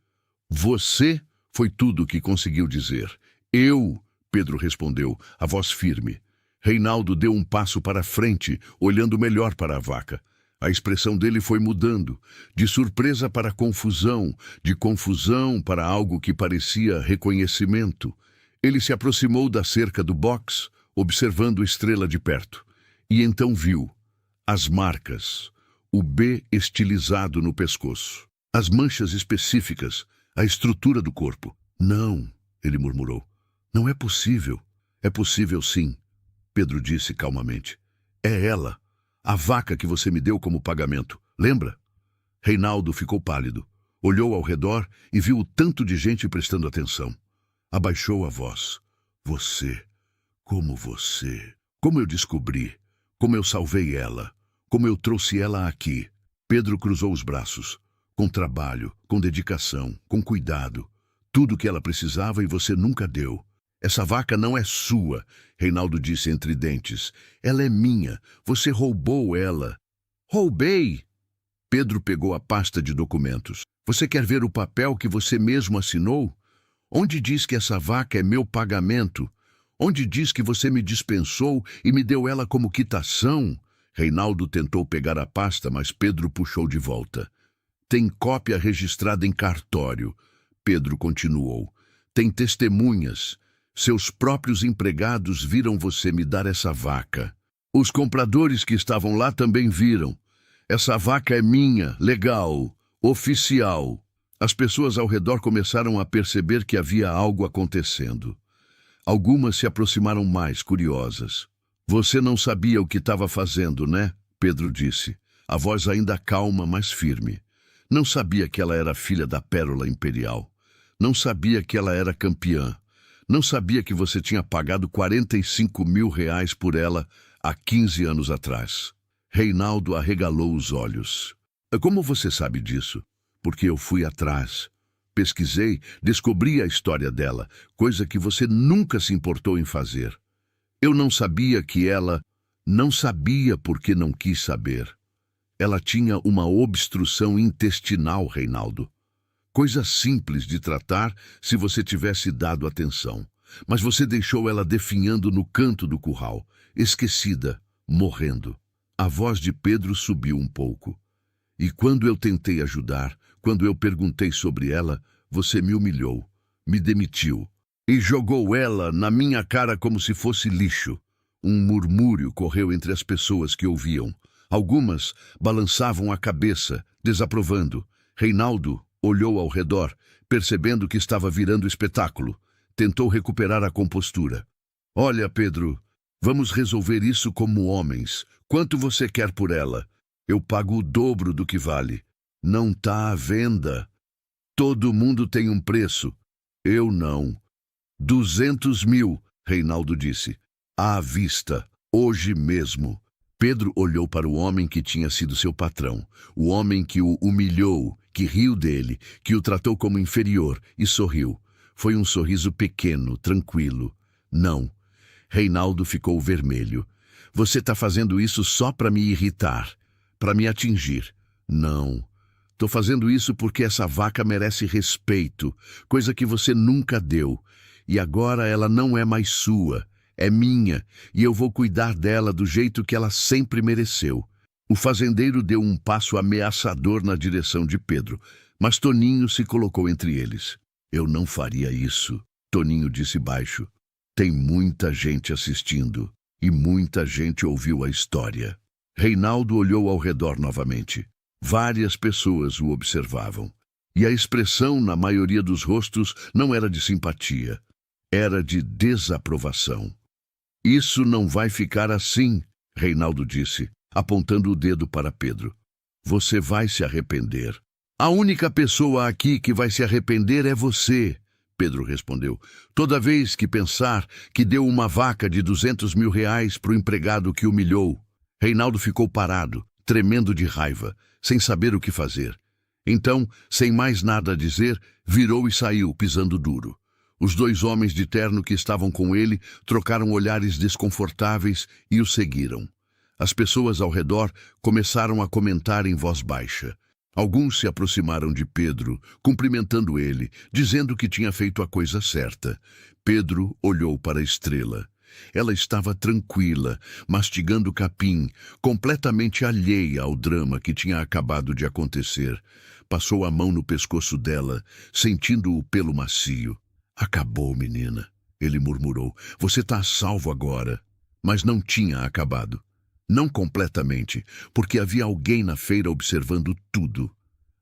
Você foi tudo o que conseguiu dizer. Eu, Pedro respondeu, a voz firme. Reinaldo deu um passo para frente, olhando melhor para a vaca. A expressão dele foi mudando, de surpresa para confusão, de confusão para algo que parecia reconhecimento. Ele se aproximou da cerca do box, observando a Estrela de perto. E então viu as marcas, o B estilizado no pescoço, as manchas específicas, a estrutura do corpo. Não, ele murmurou. Não é possível. É possível sim, Pedro disse calmamente. É ela, a vaca que você me deu como pagamento. Lembra? Reinaldo ficou pálido. Olhou ao redor e viu o tanto de gente prestando atenção. Abaixou a voz. Você, como eu descobri, como eu salvei ela, como eu trouxe ela aqui. Pedro cruzou os braços. Com trabalho, com dedicação, com cuidado. Tudo o que ela precisava e você nunca deu. Essa vaca não é sua, Reinaldo disse entre dentes. Ela é minha. Você roubou ela. Roubei! Pedro pegou a pasta de documentos. Você quer ver o papel que você mesmo assinou? Onde diz que essa vaca é meu pagamento? Onde diz que você me dispensou e me deu ela como quitação? Reinaldo tentou pegar a pasta, mas Pedro puxou de volta. Tem cópia registrada em cartório. Pedro continuou. Tem testemunhas. Seus próprios empregados viram você me dar essa vaca. Os compradores que estavam lá também viram. Essa vaca é minha, legal, oficial. As pessoas ao redor começaram a perceber que havia algo acontecendo. Algumas se aproximaram mais, curiosas. Você não sabia o que estava fazendo, né? Pedro disse, a voz ainda calma, mas firme. Não sabia que ela era filha da Pérola Imperial. Não sabia que ela era campeã. Não sabia que você tinha pagado 45 mil reais por ela há 15 anos atrás. Reinaldo arregalou os olhos. Como você sabe disso? Porque eu fui atrás. Pesquisei, descobri a história dela, coisa que você nunca se importou em fazer. Eu não sabia que ela... Não sabia porque não quis saber. Ela tinha uma obstrução intestinal, Reinaldo. Coisa simples de tratar se você tivesse dado atenção. Mas você deixou ela definhando no canto do curral, esquecida, morrendo. A voz de Pedro subiu um pouco. E quando eu tentei ajudar, quando eu perguntei sobre ela, você me humilhou, me demitiu e jogou ela na minha cara como se fosse lixo. Um murmúrio correu entre as pessoas que ouviam. Algumas balançavam a cabeça, desaprovando. Reinaldo olhou ao redor, percebendo que estava virando espetáculo. Tentou recuperar a compostura. Olha, Pedro, vamos resolver isso como homens. Quanto você quer por ela? Eu pago o dobro do que vale. Não tá à venda. Todo mundo tem um preço. Eu não. 200 mil, Reinaldo disse. À vista, hoje mesmo. Pedro olhou para o homem que tinha sido seu patrão, o homem que o humilhou, que riu dele, que o tratou como inferior, e sorriu. Foi um sorriso pequeno, tranquilo. Não. Reinaldo ficou vermelho. Você está fazendo isso só para me irritar, para me atingir. Não. Estou fazendo isso porque essa vaca merece respeito, coisa que você nunca deu. E agora ela não é mais sua. É minha, e eu vou cuidar dela do jeito que ela sempre mereceu. O fazendeiro deu um passo ameaçador na direção de Pedro, mas Toninho se colocou entre eles. Eu não faria isso, Toninho disse baixo. Tem muita gente assistindo, e muita gente ouviu a história. Reinaldo olhou ao redor novamente. Várias pessoas o observavam, e a expressão na maioria dos rostos não era de simpatia, era de desaprovação. Isso não vai ficar assim, Reinaldo disse, apontando o dedo para Pedro. Você vai se arrepender. A única pessoa aqui que vai se arrepender é você, Pedro respondeu. Toda vez que pensar que deu uma vaca de R$ 200.000 para o empregado que humilhou. Reinaldo ficou parado, tremendo de raiva, sem saber o que fazer. Então, sem mais nada a dizer, virou e saiu, pisando duro. Os dois homens de terno que estavam com ele trocaram olhares desconfortáveis e o seguiram. As pessoas ao redor começaram a comentar em voz baixa. Alguns se aproximaram de Pedro, cumprimentando ele, dizendo que tinha feito a coisa certa. Pedro olhou para a estrela. Ela estava tranquila, mastigando capim, completamente alheia ao drama que tinha acabado de acontecer. Passou a mão no pescoço dela, sentindo o pelo macio. Acabou, menina, ele murmurou. Você está a salvo agora. Mas não tinha acabado. Não completamente, porque havia alguém na feira observando tudo.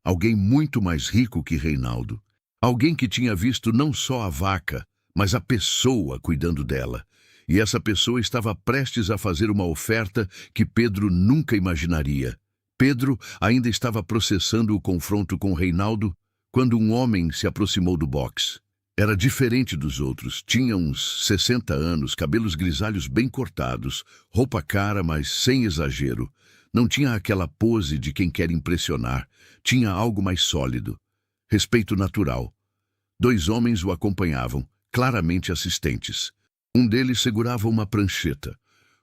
Alguém muito mais rico que Reinaldo. Alguém que tinha visto não só a vaca, mas a pessoa cuidando dela. E essa pessoa estava prestes a fazer uma oferta que Pedro nunca imaginaria. Pedro ainda estava processando o confronto com Reinaldo quando um homem se aproximou do box. Era diferente dos outros, tinha uns 60 anos, cabelos grisalhos bem cortados, roupa cara, mas sem exagero. Não tinha aquela pose de quem quer impressionar, tinha algo mais sólido. Respeito natural. Dois homens o acompanhavam, claramente assistentes. Um deles segurava uma prancheta.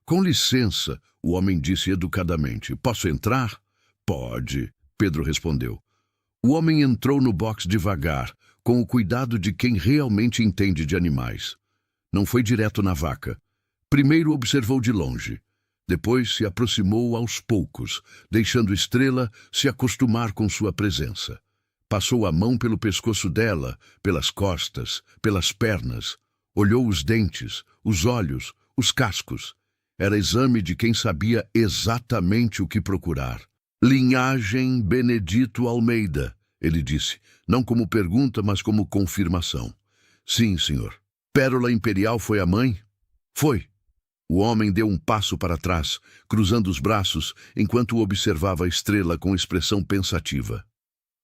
Com licença, o homem disse educadamente. Posso entrar? Pode, Pedro respondeu. O homem entrou no box devagar, com o cuidado de quem realmente entende de animais. Não foi direto na vaca. Primeiro observou de longe. Depois se aproximou aos poucos, deixando Estrela se acostumar com sua presença. Passou a mão pelo pescoço dela, pelas costas, pelas pernas. Olhou os dentes, os olhos, os cascos. Era exame de quem sabia exatamente o que procurar. Linhagem Benedito Almeida, ele disse, não como pergunta, mas como confirmação. Sim, senhor. Pérola Imperial foi a mãe? Foi. O homem deu um passo para trás, cruzando os braços, enquanto observava a estrela com expressão pensativa.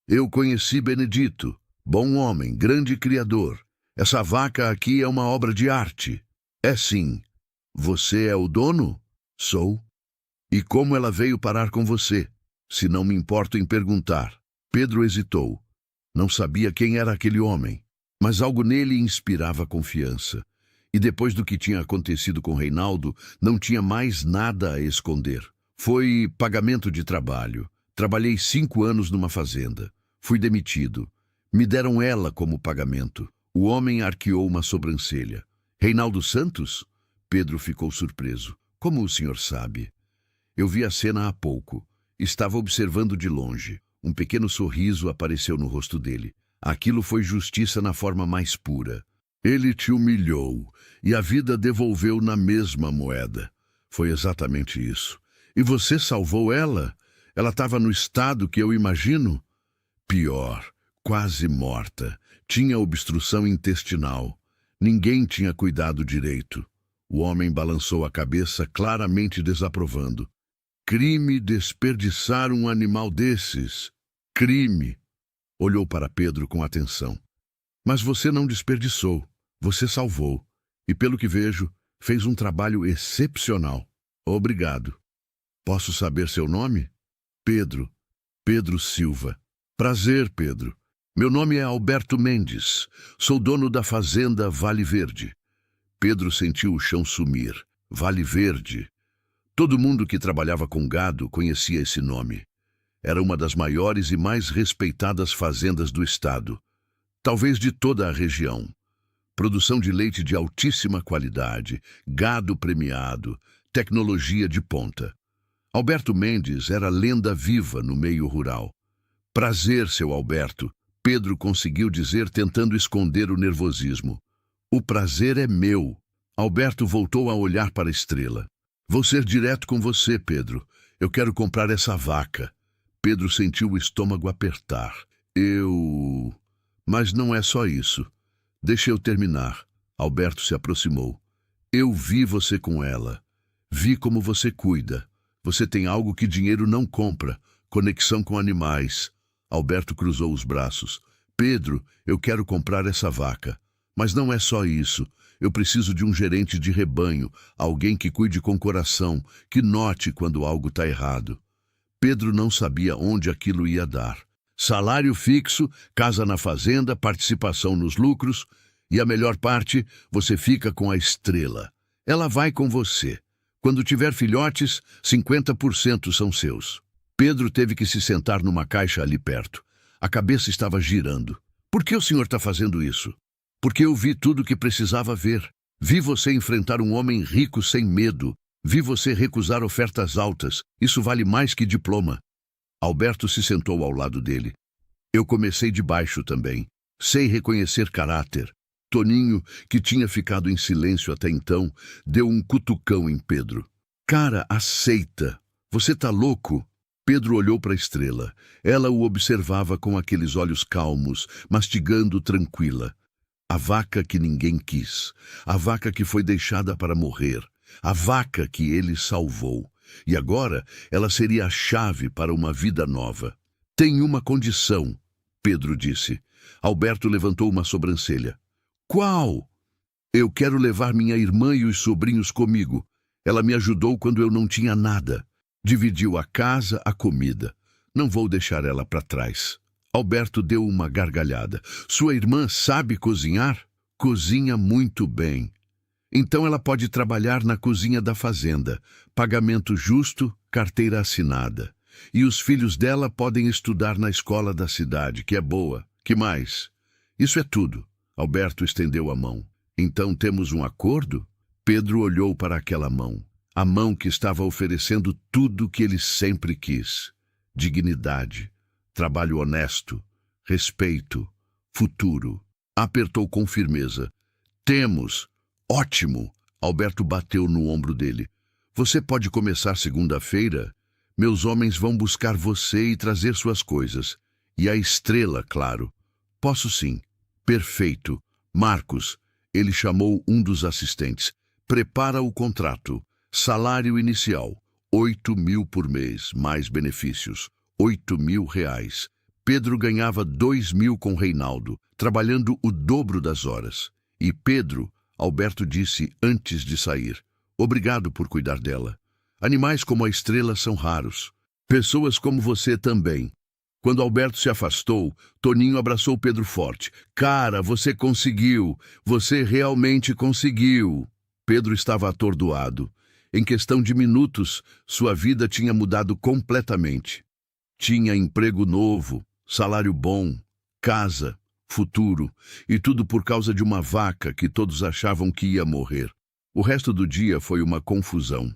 Eu conheci Benedito. Bom homem, grande criador. Essa vaca aqui é uma obra de arte. É sim. Você é o dono? Sou. E como ela veio parar com você? Se não me importo em perguntar. Pedro hesitou. Não sabia quem era aquele homem, mas algo nele inspirava confiança. E depois do que tinha acontecido com Reinaldo, não tinha mais nada a esconder. Foi pagamento de trabalho. Trabalhei 5 anos numa fazenda. Fui demitido. Me deram ela como pagamento. O homem arqueou uma sobrancelha. Reinaldo Santos? Pedro ficou surpreso. Como o senhor sabe? Eu vi a cena há pouco. Estava observando de longe. Um pequeno sorriso apareceu no rosto dele. Aquilo foi justiça na forma mais pura. Ele te humilhou, e a vida devolveu na mesma moeda. Foi exatamente isso. E você salvou ela? Ela estava no estado que eu imagino? Pior, quase morta. Tinha obstrução intestinal. Ninguém tinha cuidado direito. O homem balançou a cabeça, claramente desaprovando. Crime desperdiçar um animal desses. Crime. Olhou para Pedro com atenção. Mas você não desperdiçou. Você salvou. E pelo que vejo, fez um trabalho excepcional. Obrigado. Posso saber seu nome? Pedro. Pedro Silva. Prazer, Pedro. Meu nome é Alberto Mendes. Sou dono da fazenda Vale Verde. Pedro sentiu o chão sumir. Vale Verde. Todo mundo que trabalhava com gado conhecia esse nome. Era uma das maiores e mais respeitadas fazendas do estado, talvez de toda a região. Produção de leite de altíssima qualidade, gado premiado, tecnologia de ponta. Alberto Mendes era lenda viva no meio rural. Prazer, seu Alberto, Pedro conseguiu dizer tentando esconder o nervosismo. O prazer é meu. Alberto voltou a olhar para a estrela. Vou ser direto com você, Pedro. Eu quero comprar essa vaca. Pedro sentiu o estômago apertar. Mas não é só isso. Deixa eu terminar. Alberto se aproximou. Eu vi você com ela. Vi como você cuida. Você tem algo que dinheiro não compra. Conexão com animais. Alberto cruzou os braços. Pedro, eu quero comprar essa vaca. Mas não é só isso. Eu preciso de um gerente de rebanho, alguém que cuide com coração, que note quando algo está errado. Pedro não sabia onde aquilo ia dar. Salário fixo, casa na fazenda, participação nos lucros e a melhor parte, você fica com a estrela. Ela vai com você. Quando tiver filhotes, 50% são seus. Pedro teve que se sentar numa caixa ali perto. A cabeça estava girando. Por que o senhor está fazendo isso? Porque eu vi tudo o que precisava ver. Vi você enfrentar um homem rico sem medo. Vi você recusar ofertas altas. Isso vale mais que diploma. Alberto se sentou ao lado dele. Eu comecei de baixo também. Sei reconhecer caráter. Toninho, que tinha ficado em silêncio até então, deu um cutucão em Pedro. Cara, aceita. Você tá louco? Pedro olhou para a estrela. Ela o observava com aqueles olhos calmos, mastigando tranquila. A vaca que ninguém quis. A vaca que foi deixada para morrer. A vaca que ele salvou. E agora ela seria a chave para uma vida nova. Tem uma condição, Pedro disse. Alberto levantou uma sobrancelha. Qual? Eu quero levar minha irmã e os sobrinhos comigo. Ela me ajudou quando eu não tinha nada. Dividiu a casa, a comida. Não vou deixar ela para trás. Alberto deu uma gargalhada. Sua irmã sabe cozinhar? Cozinha muito bem. Então ela pode trabalhar na cozinha da fazenda. Pagamento justo, carteira assinada. E os filhos dela podem estudar na escola da cidade, que é boa. Que mais? Isso é tudo. Alberto estendeu a mão. Então temos um acordo? Pedro olhou para aquela mão. A mão que estava oferecendo tudo que ele sempre quis. Dignidade, trabalho honesto, respeito, futuro. Apertou com firmeza. Temos. Ótimo! Alberto bateu no ombro dele. Você pode começar segunda-feira? Meus homens vão buscar você e trazer suas coisas. E a estrela, claro. Posso sim. Perfeito. Marcos, ele chamou um dos assistentes. Prepara o contrato. Salário inicial, 8.000 por mês, mais benefícios, 8.000 reais. Pedro ganhava 2.000 com Reinaldo, trabalhando o dobro das horas. E Pedro, Alberto disse antes de sair, obrigado por cuidar dela. Animais como a estrela são raros. Pessoas como você também. Quando Alberto se afastou, Toninho abraçou Pedro forte. Cara, você conseguiu! Você realmente conseguiu! Pedro estava atordoado. Em questão de minutos, sua vida tinha mudado completamente. Tinha emprego novo, salário bom, casa, futuro, e tudo por causa de uma vaca que todos achavam que ia morrer. O resto do dia foi uma confusão.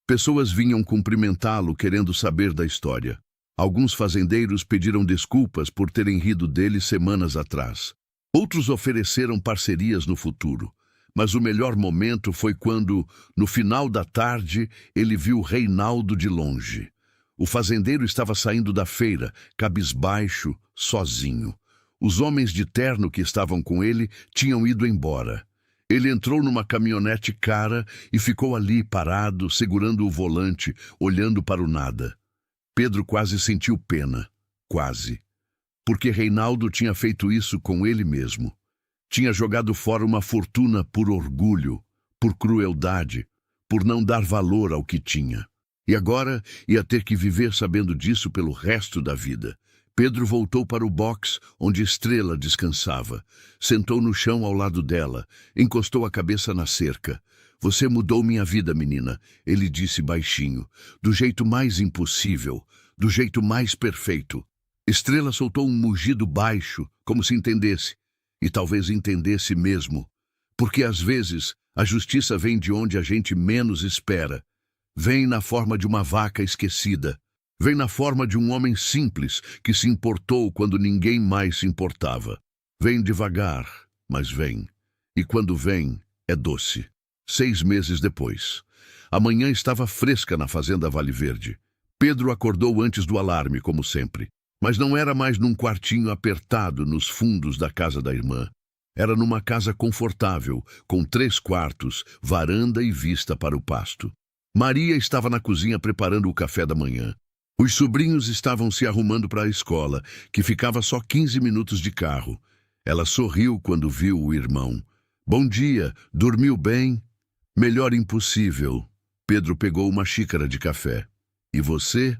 Pessoas vinham cumprimentá-lo querendo saber da história. Alguns fazendeiros pediram desculpas por terem rido dele semanas atrás. Outros ofereceram parcerias no futuro. Mas o melhor momento foi quando, no final da tarde, ele viu Reinaldo de longe. O fazendeiro estava saindo da feira, cabisbaixo, sozinho. Os homens de terno que estavam com ele tinham ido embora. Ele entrou numa caminhonete cara e ficou ali parado, segurando o volante, olhando para o nada. Pedro quase sentiu pena. Quase. Porque Reinaldo tinha feito isso com ele mesmo. Tinha jogado fora uma fortuna por orgulho, por crueldade, por não dar valor ao que tinha. E agora ia ter que viver sabendo disso pelo resto da vida. Pedro voltou para o box onde Estrela descansava. Sentou no chão ao lado dela, encostou a cabeça na cerca. Você mudou minha vida, menina, ele disse baixinho, do jeito mais impossível, do jeito mais perfeito. Estrela soltou um mugido baixo, como se entendesse. E talvez entendesse mesmo, porque às vezes a justiça vem de onde a gente menos espera. Vem na forma de uma vaca esquecida. Vem na forma de um homem simples que se importou quando ninguém mais se importava. Vem devagar, mas vem. E quando vem, é doce. 6 meses depois. A manhã estava fresca na fazenda Vale Verde. Pedro acordou antes do alarme, como sempre. Mas não era mais num quartinho apertado nos fundos da casa da irmã. Era numa casa confortável, com 3 quartos, varanda e vista para o pasto. Maria estava na cozinha preparando o café da manhã. Os sobrinhos estavam se arrumando para a escola, que ficava a só 15 minutos de carro. Ela sorriu quando viu o irmão. Bom dia, dormiu bem? Melhor impossível. Pedro pegou uma xícara de café. E você?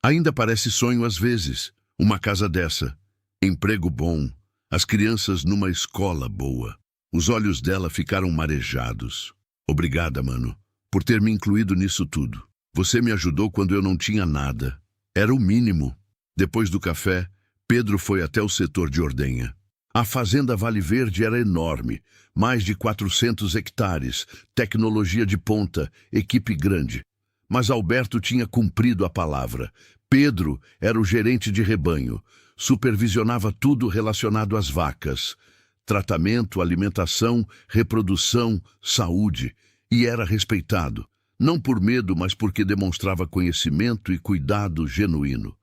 Ainda parece sonho às vezes. Uma casa dessa. Emprego bom. As crianças numa escola boa. Os olhos dela ficaram marejados. Obrigada, mano, por ter me incluído nisso tudo. Você me ajudou quando eu não tinha nada. Era o mínimo. Depois do café, Pedro foi até o setor de ordenha. A fazenda Vale Verde era enorme, mais de 400 hectares, tecnologia de ponta, equipe grande. Mas Alberto tinha cumprido a palavra. Pedro era o gerente de rebanho, supervisionava tudo relacionado às vacas. Tratamento, alimentação, reprodução, saúde. E era respeitado, não por medo, mas porque demonstrava conhecimento e cuidado genuíno.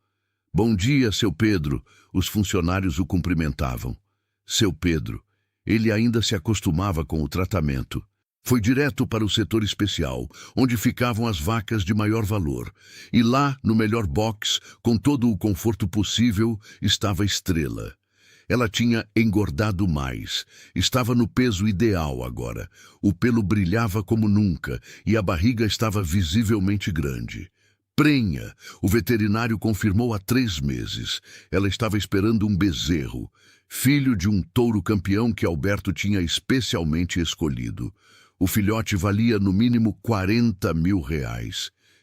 Bom dia, seu Pedro, os funcionários o cumprimentavam. Seu Pedro, ele ainda se acostumava com o tratamento. Foi direto para o setor especial, onde ficavam as vacas de maior valor. E lá, no melhor box, com todo o conforto possível, estava Estrela. Ela tinha engordado mais. Estava no peso ideal agora. O pelo brilhava como nunca e a barriga estava visivelmente grande. Prenha, o veterinário confirmou há 3 meses. Ela estava esperando um bezerro, filho de um touro campeão que Alberto tinha especialmente escolhido. O filhote valia no mínimo R$40 mil,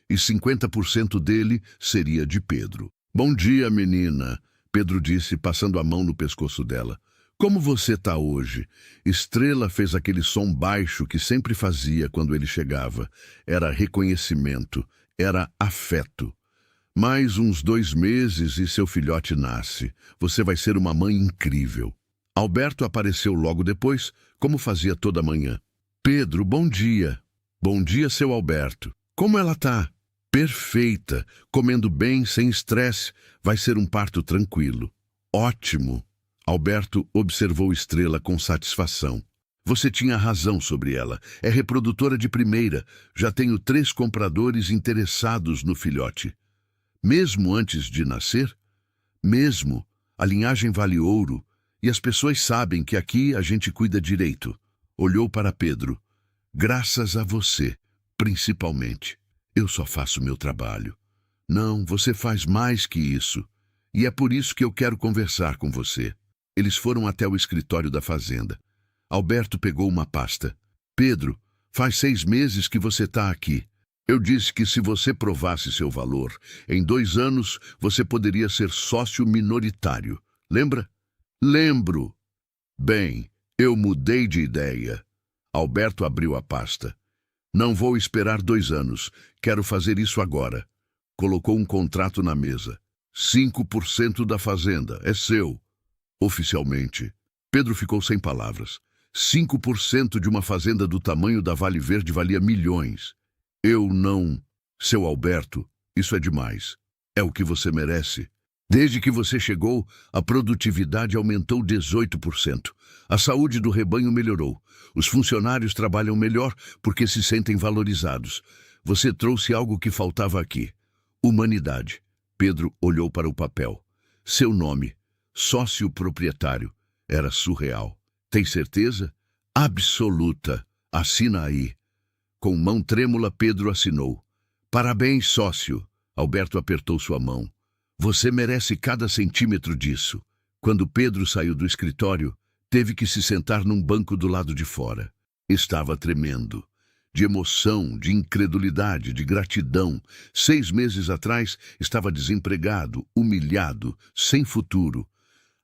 e 50% dele seria de Pedro. Bom dia, menina, Pedro disse, passando a mão no pescoço dela. Como você está hoje? Estrela fez aquele som baixo que sempre fazia quando ele chegava. Era reconhecimento, era afeto. Mais uns 2 meses e seu filhote nasce. Você vai ser uma mãe incrível. Alberto apareceu logo depois, como fazia toda manhã. Pedro, bom dia. Bom dia, seu Alberto. Como ela tá? Perfeita, comendo bem, sem estresse. Vai ser um parto tranquilo. Ótimo. Alberto observou Estrela com satisfação. Você tinha razão sobre ela. É reprodutora de primeira. Já tenho 3 compradores interessados no filhote. Mesmo antes de nascer? Mesmo. A linhagem vale ouro. E as pessoas sabem que aqui a gente cuida direito. Olhou para Pedro. Graças a você, principalmente. Eu só faço meu trabalho. Não, você faz mais que isso. E é por isso que eu quero conversar com você. Eles foram até o escritório da fazenda. Alberto pegou uma pasta. Pedro, faz 6 meses que você está aqui. Eu disse que se você provasse seu valor, em 2 anos você poderia ser sócio minoritário. Lembra? Lembro. Bem, eu mudei de ideia. Alberto abriu a pasta. Não vou esperar 2 anos. Quero fazer isso agora. Colocou um contrato na mesa. 5% da fazenda. É seu. Oficialmente. Pedro ficou sem palavras. 5% de uma fazenda do tamanho da Vale Verde valia milhões. Eu não... Seu Alberto, isso é demais. É o que você merece. Desde que você chegou, a produtividade aumentou 18%. A saúde do rebanho melhorou. Os funcionários trabalham melhor porque se sentem valorizados. Você trouxe algo que faltava aqui. Humanidade. Pedro olhou para o papel. Seu nome, sócio proprietário, era surreal. Tem certeza? Absoluta. Assina aí. Com mão trêmula, Pedro assinou. Parabéns, sócio. Alberto apertou sua mão. Você merece cada centímetro disso. Quando Pedro saiu do escritório, teve que se sentar num banco do lado de fora. Estava tremendo. De emoção, de incredulidade, de gratidão. 6 meses atrás, estava desempregado, humilhado, sem futuro.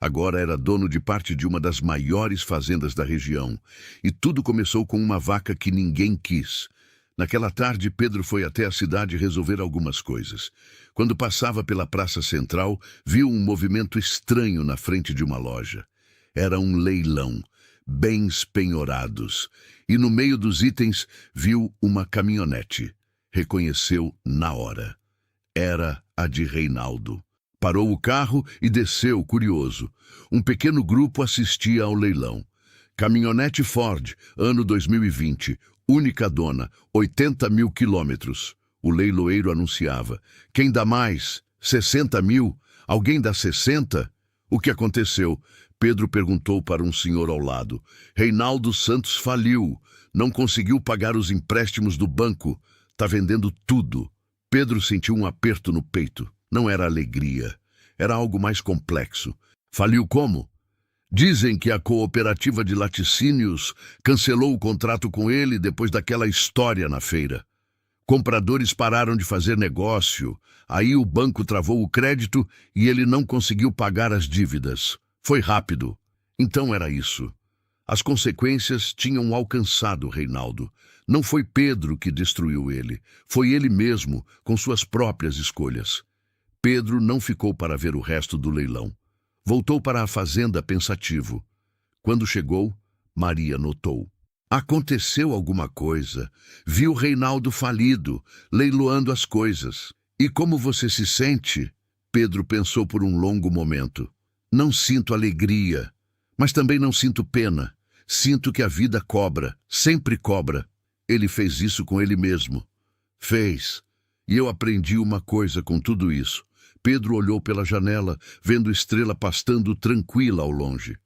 Agora era dono de parte de uma das maiores fazendas da região. E tudo começou com uma vaca que ninguém quis. Naquela tarde, Pedro foi até a cidade resolver algumas coisas. Quando passava pela praça central, viu um movimento estranho na frente de uma loja. Era um leilão, bens penhorados. E no meio dos itens, viu uma caminhonete. Reconheceu na hora. Era a de Reinaldo. Parou o carro e desceu, curioso. Um pequeno grupo assistia ao leilão. Caminhonete Ford, ano 2020. Única dona, 80 mil quilômetros. O leiloeiro anunciava: quem dá mais? 60.000? Alguém dá 60? O que aconteceu? Pedro perguntou para um senhor ao lado. Reinaldo Santos faliu. Não conseguiu pagar os empréstimos do banco. Tá vendendo tudo. Pedro sentiu um aperto no peito. Não era alegria. Era algo mais complexo. Faliu como? Dizem que a cooperativa de laticínios cancelou o contrato com ele depois daquela história na feira. Compradores pararam de fazer negócio. Aí o banco travou o crédito e ele não conseguiu pagar as dívidas. Foi rápido. Então era isso. As consequências tinham alcançado Reinaldo. Não foi Pedro que destruiu ele. Foi ele mesmo, com suas próprias escolhas. Pedro não ficou para ver o resto do leilão. Voltou para a fazenda pensativo. Quando chegou, Maria notou. Aconteceu alguma coisa. Viu Reinaldo falido, leiloando as coisas. E como você se sente? Pedro pensou por um longo momento. Não sinto alegria, mas também não sinto pena. Sinto que a vida cobra, sempre cobra. Ele fez isso com ele mesmo. Fez. E eu aprendi uma coisa com tudo isso. Pedro olhou pela janela, vendo estrela pastando tranquila ao longe.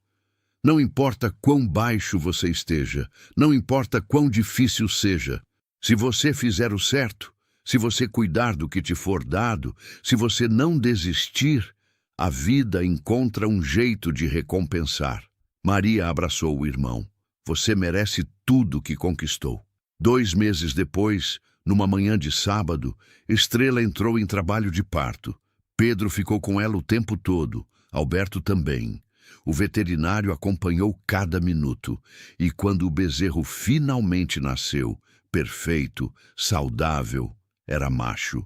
Não importa quão baixo você esteja, não importa quão difícil seja. Se você fizer o certo, se você cuidar do que te for dado, se você não desistir, a vida encontra um jeito de recompensar. Maria abraçou o irmão. Você merece tudo que conquistou. 2 meses depois, numa manhã de sábado, Estrela entrou em trabalho de parto. Pedro ficou com ela o tempo todo, Alberto também. O veterinário acompanhou cada minuto, e quando o bezerro finalmente nasceu, perfeito, saudável, era macho.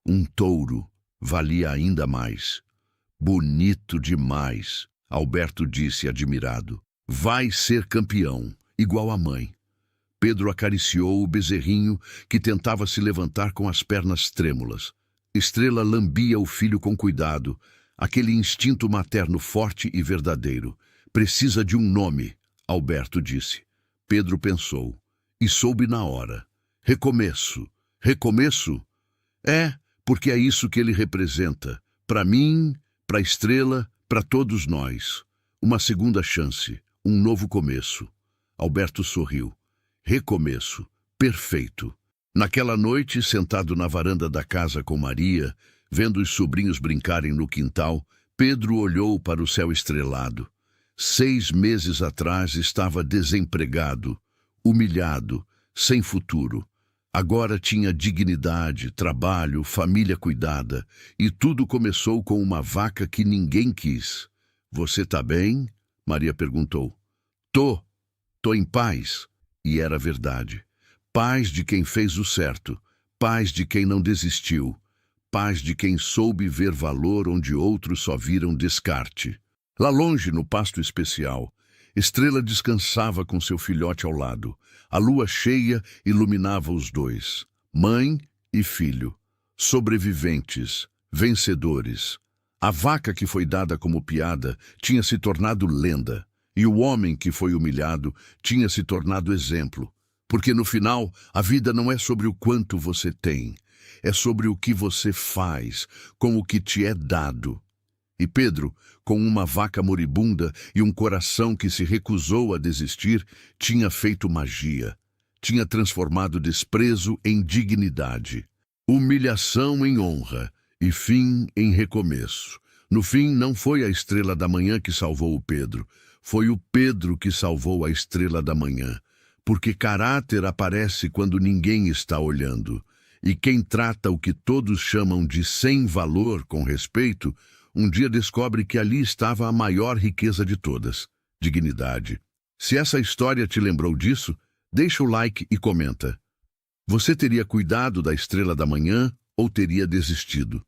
Um touro, valia ainda mais. Bonito demais, Alberto disse admirado. Vai ser campeão, igual a mãe. Pedro acariciou o bezerrinho que tentava se levantar com as pernas trêmulas. Estrela lambia o filho com cuidado, aquele instinto materno forte e verdadeiro. Precisa de um nome, Alberto disse. Pedro pensou e soube na hora. Recomeço. Recomeço? É, porque é isso que ele representa. Para mim, para Estrela, para todos nós. Uma segunda chance, um novo começo. Alberto sorriu. Recomeço. Perfeito. Naquela noite, sentado na varanda da casa com Maria, vendo os sobrinhos brincarem no quintal, Pedro olhou para o céu estrelado. 6 meses atrás estava desempregado, humilhado, sem futuro. Agora tinha dignidade, trabalho, família cuidada, e tudo começou com uma vaca que ninguém quis. Você tá bem? Maria perguntou. Tô em paz. E era verdade. Paz de quem fez o certo, paz de quem não desistiu, paz de quem soube ver valor onde outros só viram descarte. Lá longe, no pasto especial, Estrela descansava com seu filhote ao lado. A lua cheia iluminava os dois, mãe e filho, sobreviventes, vencedores. A vaca que foi dada como piada tinha se tornado lenda, e o homem que foi humilhado tinha se tornado exemplo. Porque no final, a vida não é sobre o quanto você tem, é sobre o que você faz com o que te é dado. E Pedro, com uma vaca moribunda e um coração que se recusou a desistir, tinha feito magia. Tinha transformado desprezo em dignidade, humilhação em honra e fim em recomeço. No fim, não foi a estrela da manhã que salvou o Pedro, foi o Pedro que salvou a estrela da manhã. Porque caráter aparece quando ninguém está olhando. E quem trata o que todos chamam de sem valor com respeito, um dia descobre que ali estava a maior riqueza de todas, dignidade. Se essa história te lembrou disso, deixa o like e comenta. Você teria cuidado da estrela da manhã ou teria desistido?